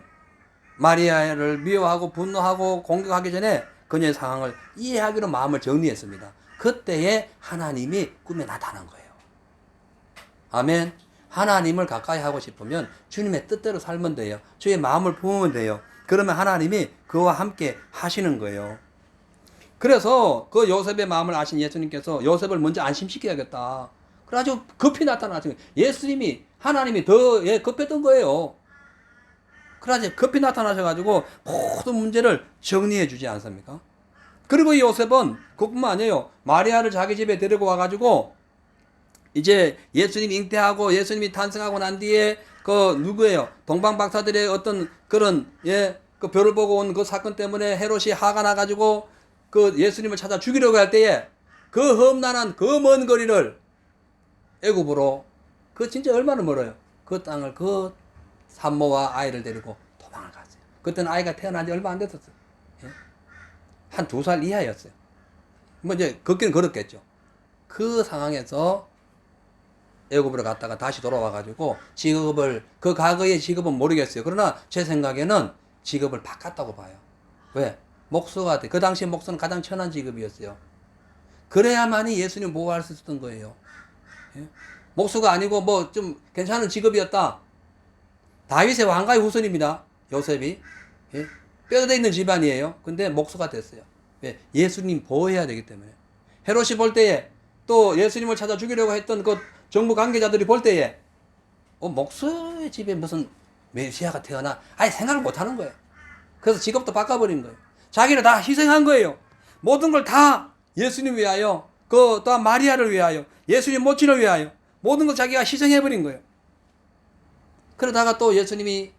마리아를 미워하고 분노하고 공격하기 전에 그녀의 상황을 이해하기로 마음을 정리했습니다. 그때에 하나님이 꿈에 나타난 거예요. 아멘. 하나님을 가까이 하고 싶으면 주님의 뜻대로 살면 돼요. 주의 마음을 부으면 돼요. 그러면 하나님이 그와 함께 하시는 거예요. 그래서 그 요셉의 마음을 아신 예수님께서 요셉을 먼저 안심시켜야겠다. 그래가지고 급히 나타나신 거예요. 예수님이 하나님이 더 급했던 거예요. 그래가지고 급히 나타나셔가지고 모든 문제를 정리해 주지 않습니까? 그리고 이 요셉은 그뿐만 아니에요. 마리아를 자기 집에 데리고 와가지고 이제 예수님 잉태하고 예수님이 탄생하고 난 뒤에 그 누구예요? 동방 박사들의 어떤 그런 그 별을 보고 온 그 사건 때문에 헤롯이 화가 나가지고 그 예수님을 찾아 죽이려고 할 때에 그 험난한 그 먼 거리를 애굽으로 그 진짜 얼마나 멀어요. 그 땅을 그 산모와 아이를 데리고 도망을 갔어요. 그때는 아이가 태어난 지 얼마 안 됐었어요. 한 2살 이하였어요. 뭐 이제 걷기는 걸었겠죠. 그 상황에서 애굽으로 갔다가 다시 돌아와가지고 직업을 그 과거의 직업은 모르겠어요. 그러나 제 생각에는 직업을 바꿨다고 봐요. 왜? 목수가 돼. 그 당시에 목수는 가장 천한 직업이었어요. 그래야만이 예수님 보호할 수 있었던 거예요. 예? 목수가 아니고 뭐 좀 괜찮은 직업이었다. 다윗의 왕가의 후손입니다. 요셉이. 예? 뼈대 있는 집안이에요. 근데 목수가 됐어요. 왜? 예수님 보호해야 되기 때문에. 헤롯이 볼 때에 또 예수님을 찾아 죽이려고 했던 그 정부 관계자들이 볼 때에 목수의 집에 무슨 메시아가 태어나? 아예 생각을 못 하는 거예요. 그래서 직업도 바꿔버린 거예요. 자기를 다 희생한 거예요. 모든 걸 다 예수님 위하여, 그 또한 마리아를 위하여, 예수님 모친을 위하여 모든 걸 자기가 희생해버린 거예요. 그러다가 또 예수님이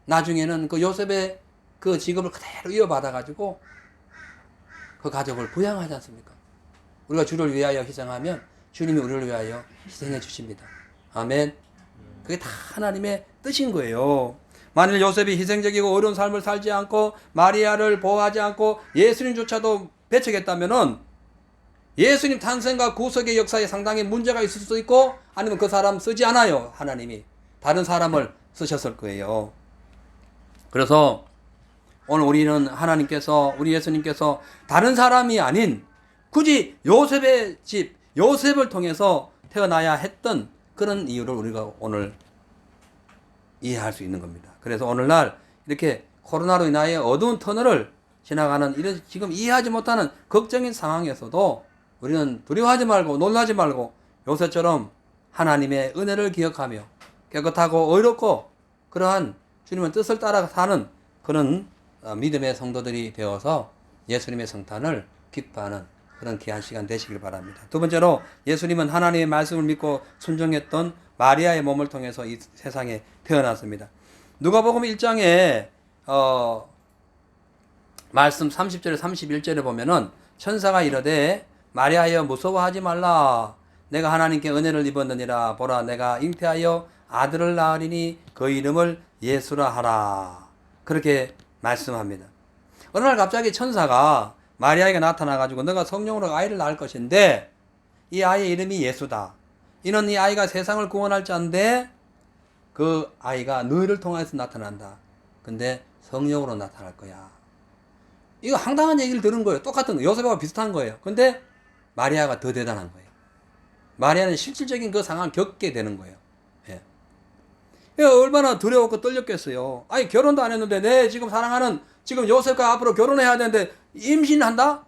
나중에는 그 요셉의 그 직업을 그대로 이어받아가지고 그 가족을 부양하지 않습니까? 우리가 주를 위하여 희생하면 주님이 우리를 위하여 희생해 주십니다. 아멘. 그게 다 하나님의 뜻인 거예요. 만일 요셉이 희생적이고 어려운 삶을 살지 않고 마리아를 보호하지 않고 예수님조차도 배척했다면은 예수님 탄생과 구속의 역사에 상당히 문제가 있을 수도 있고 아니면 그 사람 쓰지 않아요. 하나님이 다른 사람을 쓰셨을 거예요. 그래서 오늘 우리는 하나님께서 우리 예수님께서 다른 사람이 아닌 굳이 요셉의 집 요셉을 통해서 태어나야 했던 그런 이유를 우리가 오늘 이해할 수 있는 겁니다. 그래서 오늘날 이렇게 코로나로 인하여 어두운 터널을 지나가는 이런 지금 이해하지 못하는 걱정인 상황에서도 우리는 두려워하지 말고 놀라지 말고 요셉처럼 하나님의 은혜를 기억하며 깨끗하고 의롭고 그러한 주님의 뜻을 따라 사는 그런 믿음의 성도들이 되어서 예수님의 성탄을 기뻐하는 그런 귀한 시간 되시길 바랍니다. 두 번째로 예수님은 하나님의 말씀을 믿고 순종했던 마리아의 몸을 통해서 이 세상에 태어났습니다. 누가복음 1장에 말씀 30절에 31절에 보면은 천사가 이르되 마리아여 무서워하지 말라. 내가 하나님께 은혜를 입었느니라. 보라 내가 잉태하여 아들을 낳으리니 그 이름을 예수라 하라. 그렇게 말씀합니다. 어느 날 갑자기 천사가 마리아에게 나타나가지고 너가 성령으로 아이를 낳을 것인데 이 아이의 이름이 예수다. 이는 이 아이가 세상을 구원할 자인데 그 아이가 너희를 통해서 나타난다. 근데 성령으로 나타날 거야. 이거 황당한 얘기를 들은 거예요. 똑같은 거. 요셉하고 비슷한 거예요. 근데 마리아가 더 대단한 거예요. 마리아는 실질적인 그 상황을 겪게 되는 거예요. 예. 얼마나 두려웠고 떨렸겠어요. 아니 결혼도 안 했는데 내 지금 사랑하는 지금 요셉과 앞으로 결혼해야 되는데 임신한다?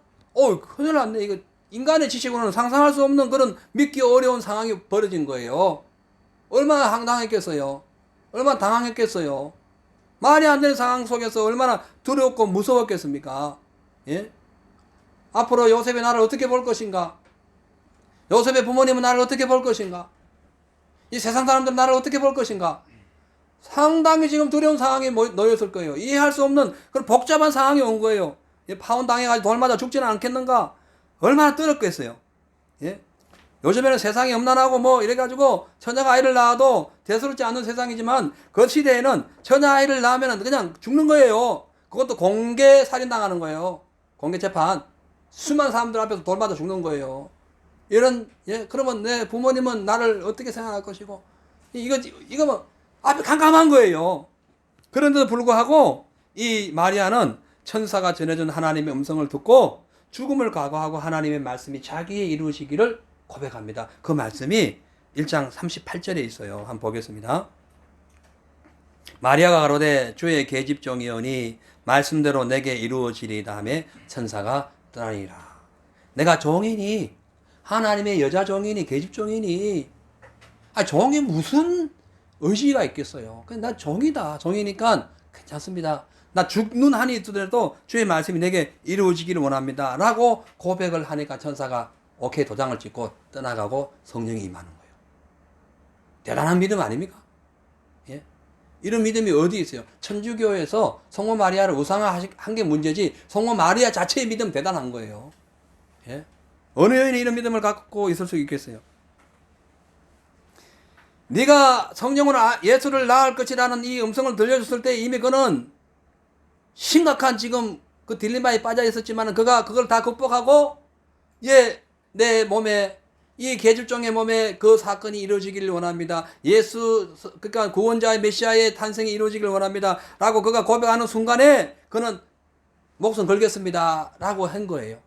큰일 났네. 이거 인간의 지식으로는 상상할 수 없는 그런 믿기 어려운 상황이 벌어진 거예요. 얼마나 황당했겠어요. 얼마나 당황했겠어요. 말이 안 되는 상황 속에서 얼마나 두렵고 무서웠겠습니까? 예? 앞으로 요셉이 나를 어떻게 볼 것인가? 요셉의 부모님은 나를 어떻게 볼 것인가? 이 세상 사람들은 나를 어떻게 볼 것인가? 상당히 지금 두려운 상황에 놓였을 거예요. 이해할 수 없는 그런 복잡한 상황이 온 거예요. 파혼 당해가지고 돌 맞아 죽지는 않겠는가? 얼마나 떨었겠어요. 예? 요즘에는 세상이 험난하고 뭐 이래가지고 처녀가 아이를 낳아도 대수롭지 않은 세상이지만 그 시대에는 처녀 아이를 낳으면 그냥 죽는 거예요. 그것도 공개 살인당하는 거예요. 공개 재판. 수많은 사람들 앞에서 돌 맞아 죽는 거예요. 이런, 그러면 내 부모님은 나를 어떻게 생각할 것이고, 이거 뭐, 앞이 캄캄한 거예요. 그런데도 불구하고, 이 마리아는 천사가 전해준 하나님의 음성을 듣고, 죽음을 각오하고 하나님의 말씀이 자기의 이루시기를 고백합니다. 그 말씀이 1장 38절에 있어요. 한번 보겠습니다. 마리아가 가로되 주의 계집종이오니 말씀대로 내게 이루어지리이다 하며 천사가 떠나니라. 내가 종이니 하나님의 여자 종이니 계집종이니 종이 무슨 의지가 있겠어요. 그냥 나 종이다. 종이니까 괜찮습니다. 나 죽는 한이 있더라도 주의 말씀이 내게 이루어지기를 원합니다. 라고 고백을 하니까 천사가 오케이 도장을 찍고 떠나가고 성령이 임하는 거예요. 대단한 믿음 아닙니까? 예? 이런 믿음이 어디 있어요? 천주교에서 성모 마리아를 우상화한 게 문제지 성모 마리아 자체의 믿음 대단한 거예요. 예? 어느 여인이 이런 믿음을 갖고 있을 수 있겠어요? 네가 성령으로 예수를 낳을 것이라는 이 음성을 들려줬을 때 이미 그는 심각한 지금 그 딜레마에 빠져 있었지만 그가 그걸 다 극복하고 내 몸에 이 계집종의 몸에 그 사건이 이루어지기를 원합니다. 예수 그러니까 구원자의 메시아의 탄생이 이루어지기를 원합니다. 라고 그가 고백하는 순간에 그는 목숨 걸겠습니다. 라고 한 거예요.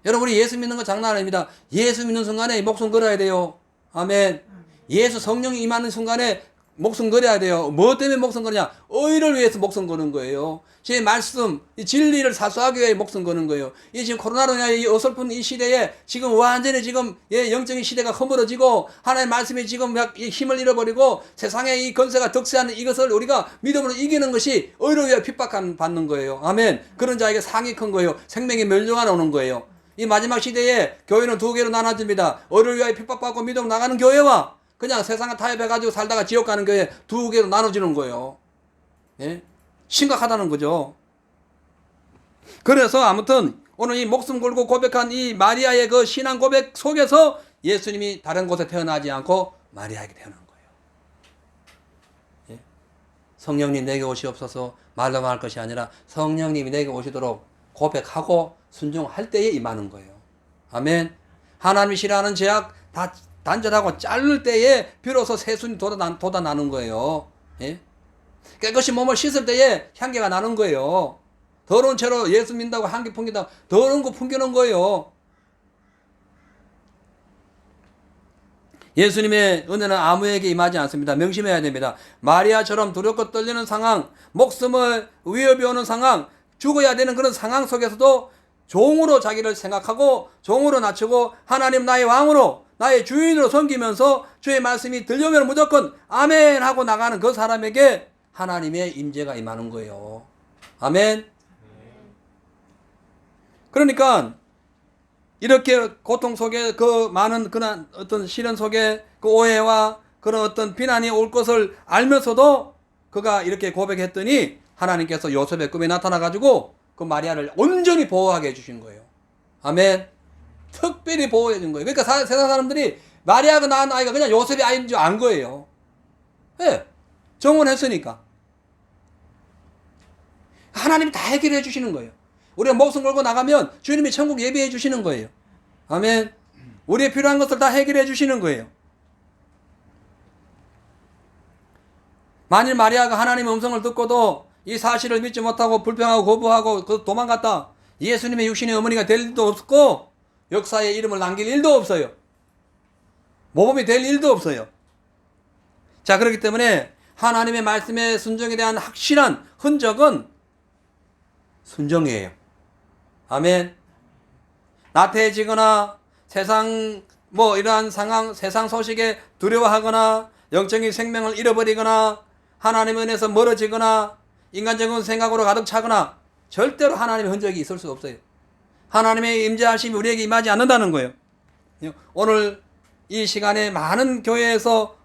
여러분 우리 예수 믿는 거 장난 아닙니다. 예수 믿는 순간에 목숨 걸어야 돼요. 아멘. 예수 성령이 임하는 순간에 목숨 걸어야 돼요. 뭐 때문에 목숨 거느냐? 의를 위해서 목숨 거는 거예요. 제 말씀, 이 진리를 사수하기 위해 목숨 거는 거예요. 이 지금 코로나로 인하여 이 어설픈 이 시대에 지금 완전히 지금 영적인 시대가 허물어지고 하나님의 말씀이 지금 힘을 잃어버리고 세상의 이 건세가 득세하는 이것을 우리가 믿음으로 이기는 것이 의를 위해 핍박받는 거예요. 아멘. 그런 자에게 상이 큰 거예요. 생명의 멸류가 오는 거예요. 이 마지막 시대에 교회는 두 개로 나눠집니다. 의를 위하여 핍박받고 믿음으로 나가는 교회와 그냥 세상을 타협해가지고 살다가 지옥 가는 교회 두 개로 나눠지는 거예요. 예? 심각하다는 거죠. 그래서 아무튼 오늘 이 목숨 걸고 고백한 이 마리아의 그 신앙 고백 속에서 예수님이 다른 곳에 태어나지 않고 마리아에게 태어난 거예요. 예? 성령님 내게 오시옵소서 말로만 할 것이 아니라 성령님이 내게 오시도록 고백하고 순종할 때에 임하는 거예요. 아멘. 하나님이 싫어하는 죄악 다 단절하고 자를 때에 비로소 새순이 돋아나는 거예요. 예? 깨끗이 몸을 씻을 때에 향기가 나는 거예요. 더러운 채로 예수 믿는다고 향기 풍긴다고 더러운 거 풍기는 거예요. 예수님의 은혜는 아무에게 임하지 않습니다. 명심해야 됩니다. 마리아처럼 두렵고 떨리는 상황, 목숨을 위협이 오는 상황, 죽어야 되는 그런 상황 속에서도 종으로 자기를 생각하고 종으로 낮추고 하나님 나의 왕으로 나의 주인으로 섬기면서 주의 말씀이 들려오면 무조건 아멘 하고 나가는 그 사람에게 하나님의 임재가 임하는 거예요. 아멘. 그러니까 이렇게 고통 속에 그 많은 그런 어떤 시련 속에 그 오해와 그런 어떤 비난이 올 것을 알면서도 그가 이렇게 고백했더니 하나님께서 요셉의 꿈에 나타나 가지고 그 마리아를 온전히 보호하게 해주신 거예요. 아멘. 특별히 보호해 준 거예요. 그러니까 세상 사람들이 마리아가 낳은 아이가 그냥 요셉의 아이인 줄 안 거예요. 예. 정원했으니까. 하나님이 다 해결해 주시는 거예요. 우리가 목숨 걸고 나가면 주님이 천국 예비해 주시는 거예요. 아멘. 우리의 필요한 것을 다 해결해 주시는 거예요. 만일 마리아가 하나님의 음성을 듣고도 이 사실을 믿지 못하고 불평하고 거부하고 도망갔다. 예수님의 육신의 어머니가 될 일도 없었고 역사에 이름을 남길 일도 없어요. 모범이 될 일도 없어요. 자, 그렇기 때문에 하나님의 말씀의 순종에 대한 확실한 흔적은 순종이에요. 아멘. 나태해지거나 세상 이러한 상황, 세상 소식에 두려워하거나 영적인 생명을 잃어버리거나 하나님의 은혜에서 멀어지거나 인간적인 생각으로 가득 차거나 절대로 하나님의 흔적이 있을 수 없어요. 하나님의 임재하심이 우리에게 임하지 않는다는 거예요. 오늘 이 시간에 많은 교회에서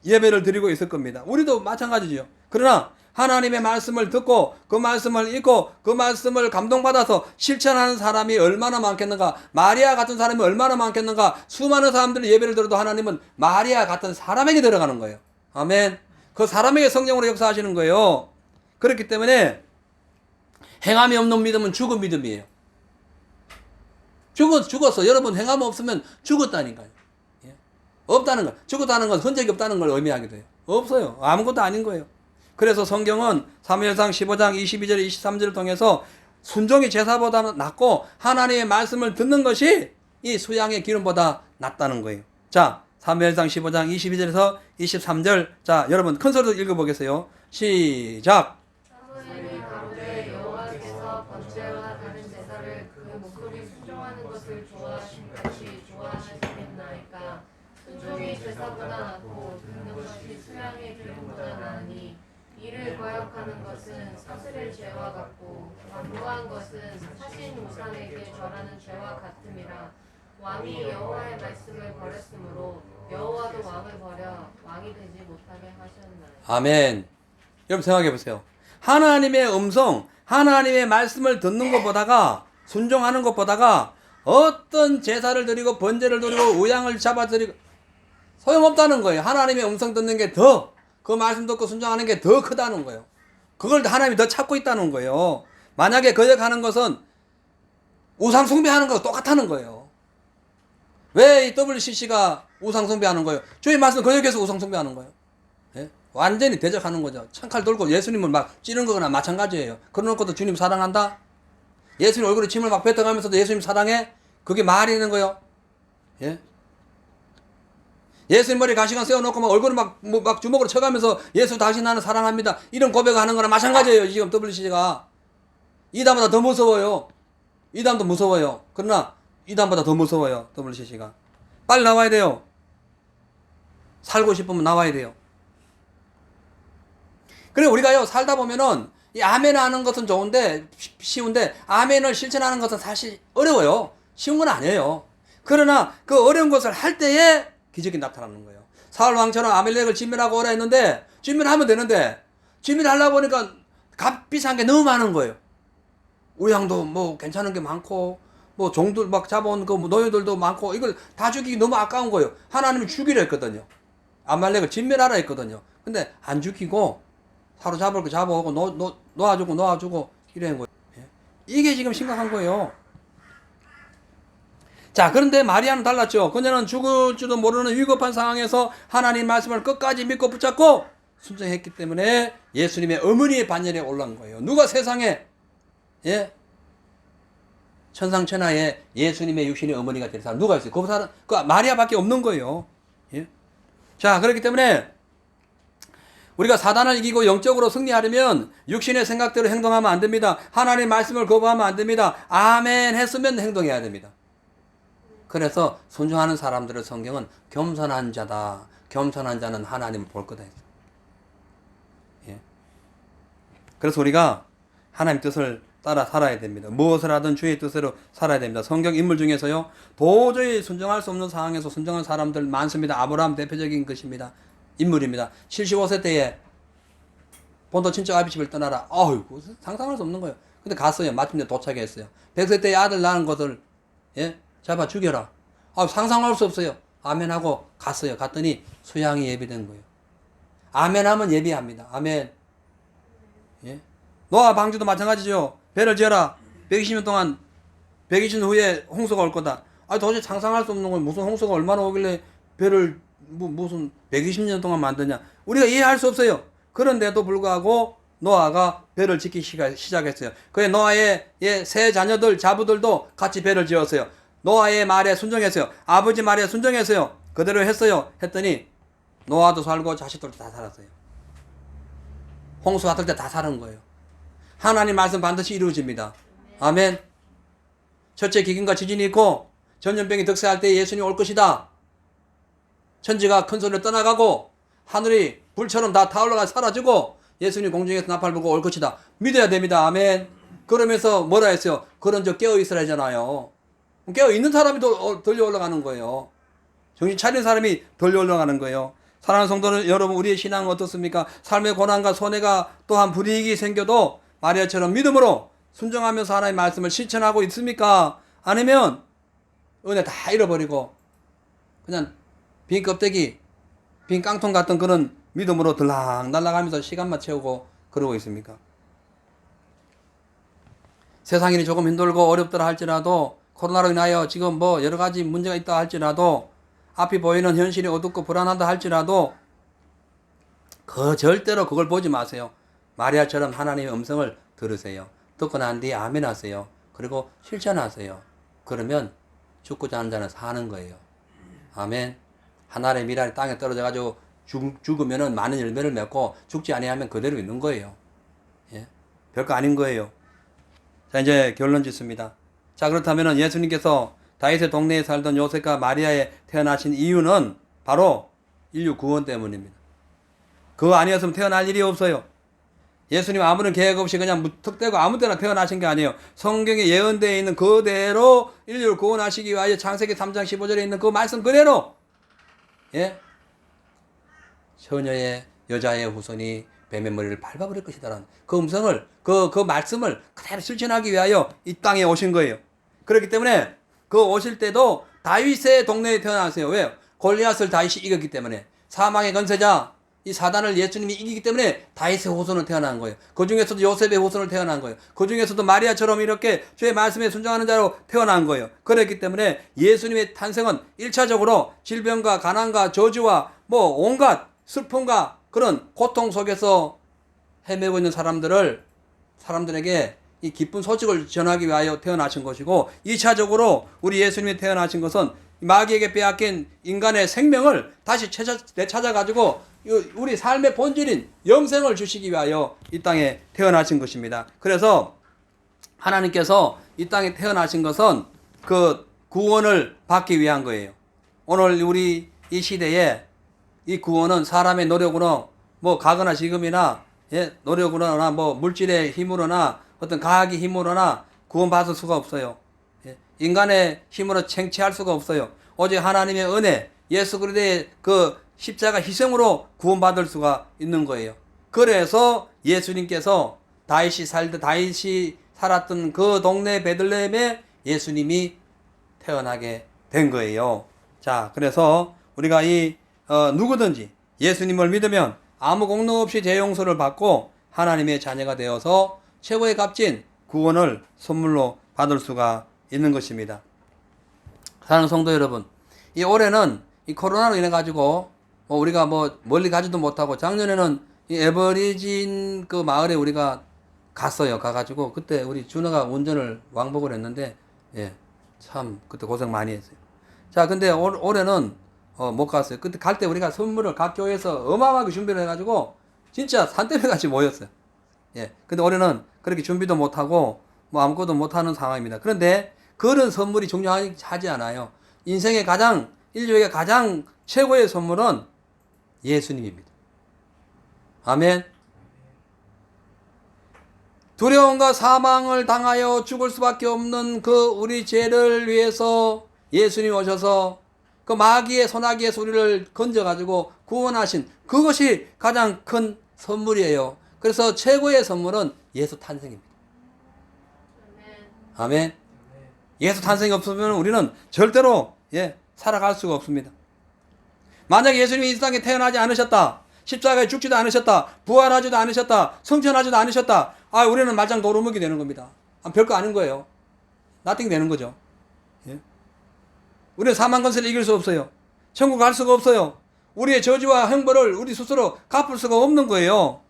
예배를 드리고 있을 겁니다. 우리도 마찬가지죠. 그러나 하나님의 말씀을 듣고 그 말씀을 읽고 그 말씀을 감동받아서 실천하는 사람이 얼마나 많겠는가. 마리아 같은 사람이 얼마나 많겠는가. 수많은 사람들이 예배를 들어도 하나님은 마리아 같은 사람에게 들어가는 거예요. 아멘. 그 사람에게 성령으로 역사하시는 거예요. 그렇기 때문에 행함이 없는 믿음은 죽은 믿음이에요. 죽었어. 여러분 행함 없으면 죽었다니까요. 예? 없다는 거. 죽었다는 건 흔적이 없다는 걸 의미하기도 해요. 없어요. 아무것도 아닌 거예요. 그래서 성경은 사무엘상 15장 22절 23절을 통해서 순종이 제사보다 낫고 하나님의 말씀을 듣는 것이 이 수양의 기름보다 낫다는 거예요. 자, 사무엘상 15장 22절에서 23절. 자, 여러분 큰 소리로 읽어보겠어요. 시작. 사무엘이 가로되 여호와께서 번제와 다른 제사를 그 목소리 순종하는 것을 좋아하신 것이 좋아하시겠나이까. 순종이 제사보다 낫고 듣는 것이 수양의 기름보다 나으니 이를 거역하는 것은 사슬의 죄와 같고 완고한 것은 사신 우상에게 절하는 죄와 같음이라. 왕이 여호와의 말씀을 버렸으므로 여호와도 왕을 버려 왕이 되지 못하게 하셨나이다. 아멘. 여러분 생각해 보세요. 하나님의 음성, 하나님의 말씀을 듣는 것보다가, 순종하는 것보다가 어떤 제사를 드리고 번제를 드리고 우양을 잡아드리고 소용없다는 거예요. 하나님의 음성 듣는 게 더, 그 말씀 듣고 순종하는 게 더 크다는 거예요. 그걸 하나님이 더 찾고 있다는 거예요. 만약에 거역하는 것은 우상 숭배하는 거와 똑같다는 거예요. 왜 이 WCC가 우상 숭배하는 거예요? 주의 말씀 거역해서 우상 숭배하는 거예요. 예? 완전히 대적하는 거죠. 창칼 돌고 예수님을 막 찌른 거거나 마찬가지예요. 그러놓고도 주님 사랑한다? 예수님 얼굴에 침을 막 뱉어가면서도 예수님 사랑해? 그게 말이 있는 거예요. 예? 예수님 머리에 가시관 세워놓고 막 얼굴을 막 주먹으로 쳐가면서 예수 당신 나는 사랑합니다. 이런 고백을 하는 거나 마찬가지예요. 지금 WCC가. 이단보다 더 무서워요. 이단도 무서워요. 그러나 이단보다 더 무서워요. WCC가. 빨리 나와야 돼요. 살고 싶으면 나와야 돼요. 그래 우리가요 살다 보면은 이 아멘 하는 것은 좋은데 쉬운데 아멘을 실천하는 것은 사실 어려워요. 쉬운 건 아니에요. 그러나 그 어려운 것을 할 때에 기적이 나타나는 거예요. 사울 왕처럼 아멜렉을 진멸하고 오라 했는데 진멸하면 되는데 진멸하려고 보니까 값비싼 게 너무 많은 거예요. 우양도 뭐 괜찮은 게 많고 뭐 종들 막 잡아온 그 노예들도 많고 이걸 다 죽이기 너무 아까운 거예요. 하나님이 죽이려 했거든요. 아말렉을 진멸하라 했거든요. 근데 안 죽이고 사로잡을 거 잡아오고 놓아주고 이런 거예요. 이게 지금 심각한 거예요. 자, 그런데 마리아는 달랐죠. 그녀는 죽을 줄도 모르는 위급한 상황에서 하나님 말씀을 끝까지 믿고 붙잡고 순종했기 때문에 예수님의 어머니의 반열에 올라온 거예요. 누가 세상에 천상천하에 예수님의 육신의 어머니가 될 사람 누가 있어요? 그 사람 그 마리아밖에 없는 거예요. 예? 자, 그렇기 때문에 우리가 사단을 이기고 영적으로 승리하려면 육신의 생각대로 행동하면 안 됩니다. 하나님의 말씀을 거부하면 안 됩니다. 아멘 했으면 행동해야 됩니다. 그래서 순종하는 사람들의 성경은 겸손한 자다. 겸손한 자는 하나님을 볼 거다 했어요. 예. 그래서 우리가 하나님 뜻을 따라 살아야 됩니다. 무엇을 하든 주의 뜻으로 살아야 됩니다. 성경 인물 중에서요 도저히 순종할 수 없는 상황에서 순종한 사람들 많습니다. 아브라함 대표적인 것입니다. 인물입니다. 75세 때에 본토 친척 아비집을 떠나라. 어이구 상상할 수 없는 거예요. 근데 갔어요. 마침내 도착했어요. 100세 때에 아들 낳은 것을 잡아 죽여라. 상상할 수 없어요. 아멘하고 갔어요. 갔더니 수양이 예비된 거예요. 아멘하면 예비합니다. 아멘. 예? 노아 방주도 마찬가지죠. 배를 지어라. 120년 동안 120년 후에 홍수가 올 거다. 도저히 상상할 수 없는 거예요. 무슨 홍수가 얼마나 오길래 배를 무슨 120년 동안 만드냐. 우리가 이해할 수 없어요. 그런데도 불구하고 노아가 배를 짓기 시작했어요. 그에 노아의 세 자녀들 자부들도 같이 배를 지었어요. 노아의 말에 순종했어요. 아버지 말에 순종했어요. 그대로 했어요. 했더니 노아도 살고 자식들도 다 살았어요. 홍수 왔을 때 다 사는 거예요. 하나님 말씀 반드시 이루어집니다. 아멘. 첫째 기근과 지진이 있고 전염병이 득세할 때 예수님이 올 것이다. 천지가 큰 소리로 떠나가고 하늘이 불처럼 다 타올라가 사라지고 예수님 공중에서 나팔 불고 올 것이다. 믿어야 됩니다. 아멘. 그러면서 뭐라 했어요? 그런 저 깨어 있으라 하잖아요. 깨어 있는 사람이 덜려 올라가는 거예요. 정신 차린 사람이 덜려 올라가는 거예요. 사랑하는 성도는 여러분, 우리의 신앙은 어떻습니까? 삶의 고난과 손해가 또한 불이익이 생겨도 마리아처럼 믿음으로 순종하면서 하나님의 말씀을 실천하고 있습니까? 아니면 은혜 다 잃어버리고 그냥 빈 껍데기, 빈 깡통 같은 그런 믿음으로 들락 날아가면서 시간만 채우고 그러고 있습니까? 세상이 조금 힘들고 어렵더라 할지라도, 코로나로 인하여 지금 뭐 여러 가지 문제가 있다 할지라도, 앞이 보이는 현실이 어둡고 불안하다 할지라도 절대로 그걸 보지 마세요. 마리아처럼 하나님의 음성을 들으세요. 듣고 난 뒤에 아멘 하세요. 그리고 실천하세요. 그러면 죽고자 하는 자는 사는 거예요. 아멘. 하나의 미랄이 땅에 떨어져가지고 죽으면은 많은 열매를 맺고 죽지 아니하면 그대로 있는 거예요. 예? 별거 아닌 거예요. 자, 이제 결론 짓습니다. 자, 그렇다면은 예수님께서 다윗의 동네에 살던 요셉과 마리아에 태어나신 이유는 바로 인류 구원 때문입니다. 그거 아니었으면 태어날 일이 없어요. 예수님 아무런 계획 없이 그냥 무턱대고 아무 때나 태어나신 게 아니에요. 성경에 예언되어 있는 그대로 인류를 구원하시기 위하여 창세기 3장 15절에 있는 그 말씀 그대로, 예? 처녀의 여자의 후손이 뱀의 머리를 밟아버릴 것이다라는 그 음성을, 그 말씀을 그대로 실천하기 위하여 이 땅에 오신 거예요. 그렇기 때문에 그 오실 때도 다윗의 동네에 태어났어요. 왜요? 골리앗을 다윗이 이겼기 때문에. 사망의 권세자 이 사단을 예수님이 이기기 때문에 다윗의 후손을 태어난 거예요. 그 중에서도 요셉의 후손을 태어난 거예요. 그 중에서도 마리아처럼 이렇게 주의 말씀에 순종하는 자로 태어난 거예요. 그렇기 때문에 예수님의 탄생은 1차적으로 질병과 가난과 저주와 뭐 온갖 슬픔과 그런 고통 속에서 헤매고 있는 사람들에게 이 기쁜 소식을 전하기 위하여 태어나신 것이고, 2차적으로 우리 예수님이 태어나신 것은 마귀에게 빼앗긴 인간의 생명을 다시 되찾아가지고 우리 삶의 본질인 영생을 주시기 위하여 이 땅에 태어나신 것입니다. 그래서 하나님께서 이 땅에 태어나신 것은 그 구원을 받기 위한 거예요. 오늘 우리 이 시대에 이 구원은 사람의 노력으로 뭐 가거나 지금이나, 예, 노력으로나 뭐 물질의 힘으로나 어떤 과학의 힘으로나 구원받을 수가 없어요. 예, 인간의 힘으로 생취할 수가 없어요. 오직 하나님의 은혜, 예수 그리스도의 그 십자가 희생으로 구원받을 수가 있는 거예요. 그래서 예수님께서 다윗이 살았던 그 동네 베들레헴에 예수님이 태어나게 된 거예요. 자, 그래서 우리가 누구든지 예수님을 믿으면 아무 공로 없이 죄 용서를 받고 하나님의 자녀가 되어서 최고의 값진 구원을 선물로 받을 수가 있는 것입니다. 사랑하는 성도 여러분, 이 올해는 이 코로나로 인해 가지고 우리가 뭐 멀리 가지도 못하고, 작년에는 이 에버리진 그 마을에 우리가 갔어요. 가가지고 그때 우리 준호가 운전을 왕복을 했는데, 예, 참 그때 고생 많이 했어요. 자, 근데 올해는 못 갔어요. 그때 갈 때 우리가 선물을 각 교회에서 어마어마하게 준비를 해가지고 진짜 산더미 같이 모였어요. 예, 근데 올해는 그렇게 준비도 못하고 뭐 아무것도 못하는 상황입니다. 그런데 그런 선물이 중요하지 않아요. 인생의 인류에게 가장 최고의 선물은 예수님입니다. 아멘. 두려움과 사망을 당하여 죽을 수밖에 없는 그 우리 죄를 위해서 예수님 오셔서 그 마귀의 소나기에서 우리를 건져가지고 구원하신 그것이 가장 큰 선물이에요. 그래서 최고의 선물은 예수 탄생입니다. 아멘. 예수 탄생이 없으면 우리는 절대로 살아갈 수가 없습니다. 만약에 예수님이 이 땅에 태어나지 않으셨다, 십자가에 죽지도 않으셨다, 부활하지도 않으셨다, 성천하지도 않으셨다, 우리는 말짱 도루묵이 되는 겁니다. 별거 아닌 거예요. 나띵 되는 거죠. 우리는 사망 권세를 이길 수 없어요. 천국 갈 수가 없어요. 우리의 저주와 형벌을 우리 스스로 갚을 수가 없는 거예요.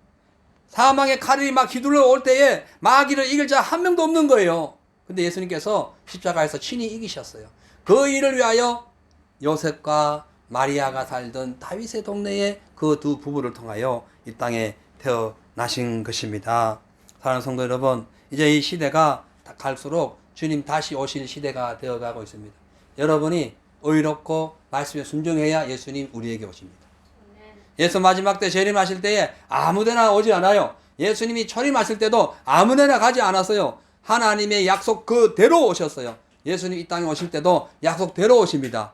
사망의 칼이 막 휘둘러 올 때에 마귀를 이길 자 한 명도 없는 거예요. 근데 예수님께서 십자가에서 친히 이기셨어요. 그 일을 위하여 요셉과 마리아가 살던 다윗의 동네에 그 두 부부를 통하여 이 땅에 태어나신 것입니다. 사랑하는 성도 여러분, 이제 이 시대가 갈수록 주님 다시 오실 시대가 되어가고 있습니다. 여러분이 의롭고 말씀에 순종해야 예수님 우리에게 오십니다. 예수 마지막 때 재림하실 때에 아무데나 오지 않아요. 예수님이 초림하실 때도 아무데나 가지 않았어요. 하나님의 약속 그대로 오셨어요. 예수님 이 땅에 오실 때도 약속대로 오십니다.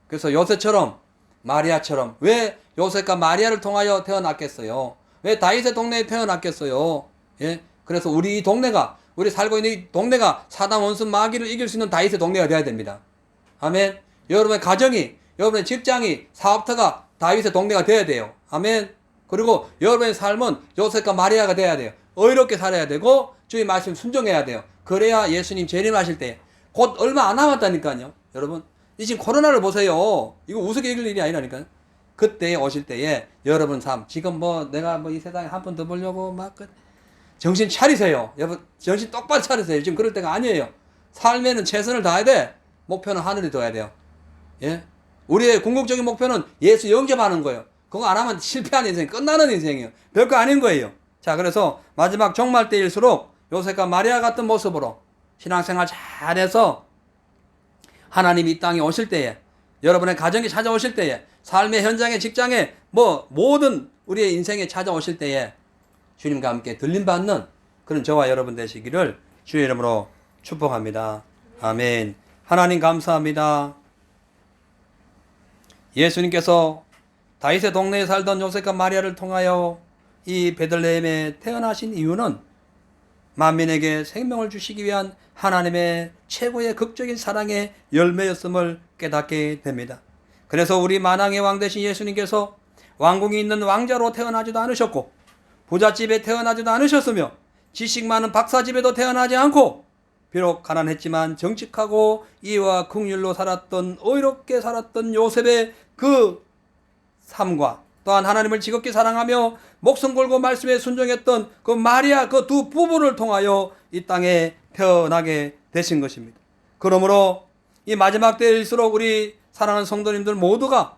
그래서 요셉처럼 마리아처럼, 왜 요셉과 마리아를 통하여 태어났겠어요? 왜 다윗의 동네에 태어났겠어요? 예? 그래서 우리 살고 있는 이 동네가 사단 원수 마귀를 이길 수 있는 다윗의 동네가 되어야 됩니다. 아멘. 여러분의 가정이, 여러분의 직장이, 사업터가 다윗의 동네가 되어야 돼요. 아멘. 그리고 여러분의 삶은 요셉과 마리아가 되어야 돼요. 의롭게 살아야 되고 주의 말씀 순종해야 돼요. 그래야 예수님 재림하실 때 곧 얼마 안 남았다니까요. 여러분, 이 지금 코로나를 보세요. 이거 우습게 읽을 일이 아니라니까요. 그때 오실 때에 여러분 삶, 지금 내가 이 세상에 한 번 더 보려고 정신 차리세요. 여러분, 정신 똑바로 차리세요. 지금 그럴 때가 아니에요. 삶에는 최선을 다해야 돼. 목표는 하늘에 둬야 돼요. 예? 우리의 궁극적인 목표는 예수 영접하는 거예요. 그거 안 하면 실패한 인생, 끝나는 인생이에요. 별거 아닌 거예요. 자, 그래서 마지막 종말 때일수록 요셉과 마리아 같은 모습으로 신앙생활 잘해서 하나님이 이 땅에 오실 때에, 여러분의 가정에 찾아오실 때에, 삶의 현장에, 직장에, 모든 우리의 인생에 찾아오실 때에 주님과 함께 들림받는 그런 저와 여러분 되시기를 주의 이름으로 축복합니다. 아멘. 하나님 감사합니다. 예수님께서 다윗의 동네에 살던 요셉과 마리아를 통하여 이 베들레헴에 태어나신 이유는 만민에게 생명을 주시기 위한 하나님의 최고의 극적인 사랑의 열매였음을 깨닫게 됩니다. 그래서 우리 만왕의 왕 되신 예수님께서 왕궁이 있는 왕자로 태어나지도 않으셨고 부잣집에 태어나지도 않으셨으며 지식 많은 박사집에도 태어나지 않고 비록 가난했지만 정직하고 이와 긍휼로 살았던, 의롭게 살았던 요셉의 그 삶과 또한 하나님을 지극히 사랑하며 목숨 걸고 말씀에 순종했던 그 마리아, 그 두 부부를 통하여 이 땅에 태어나게 되신 것입니다. 그러므로 이 마지막 때일수록 우리 사랑하는 성도님들 모두가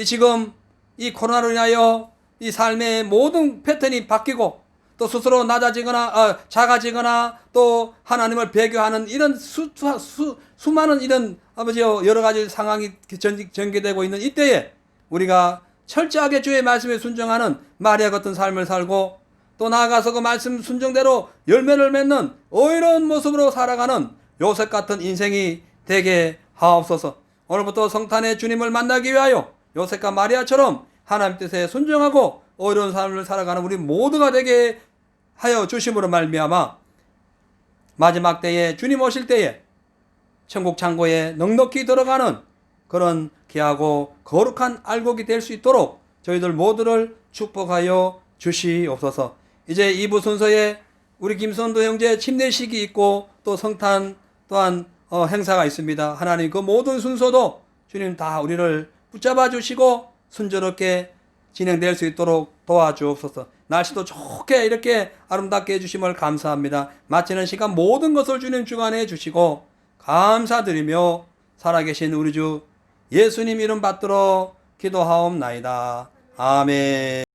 지금 이 코로나로 인하여 이 삶의 모든 패턴이 바뀌고 또 스스로 낮아지거나 작아지거나 또 하나님을 배교하는 이런 수많은 이런 여러 가지 상황이 전개되고 있는 이때에 우리가 철저하게 주의 말씀에 순종하는 마리아 같은 삶을 살고 또 나아가서 그 말씀 순종대로 열매를 맺는 의로운 모습으로 살아가는 요셉 같은 인생이 되게 하옵소서. 오늘부터 성탄의 주님을 만나기 위하여 요셉과 마리아처럼 하나님 뜻에 순종하고 의로운 삶을 살아가는 우리 모두가 되게 하여 주심으로 말미암아 마지막 때에 주님 오실 때에 천국 창고에 넉넉히 들어가는 그런 귀하고 거룩한 알곡이 될 수 있도록 저희들 모두를 축복하여 주시옵소서. 이제 2부 순서에 우리 김선도 형제 침례식이 있고 또 성탄 또한 행사가 있습니다. 하나님 그 모든 순서도 주님 다 우리를 붙잡아 주시고 순조롭게 진행될 수 있도록 도와주옵소서. 날씨도 좋게 이렇게 아름답게 해주심을 감사합니다. 마치는 시간 모든 것을 주님 주관해 주시고 감사드리며 살아계신 우리 주 예수님 이름 받들어 기도하옵나이다. 아멘.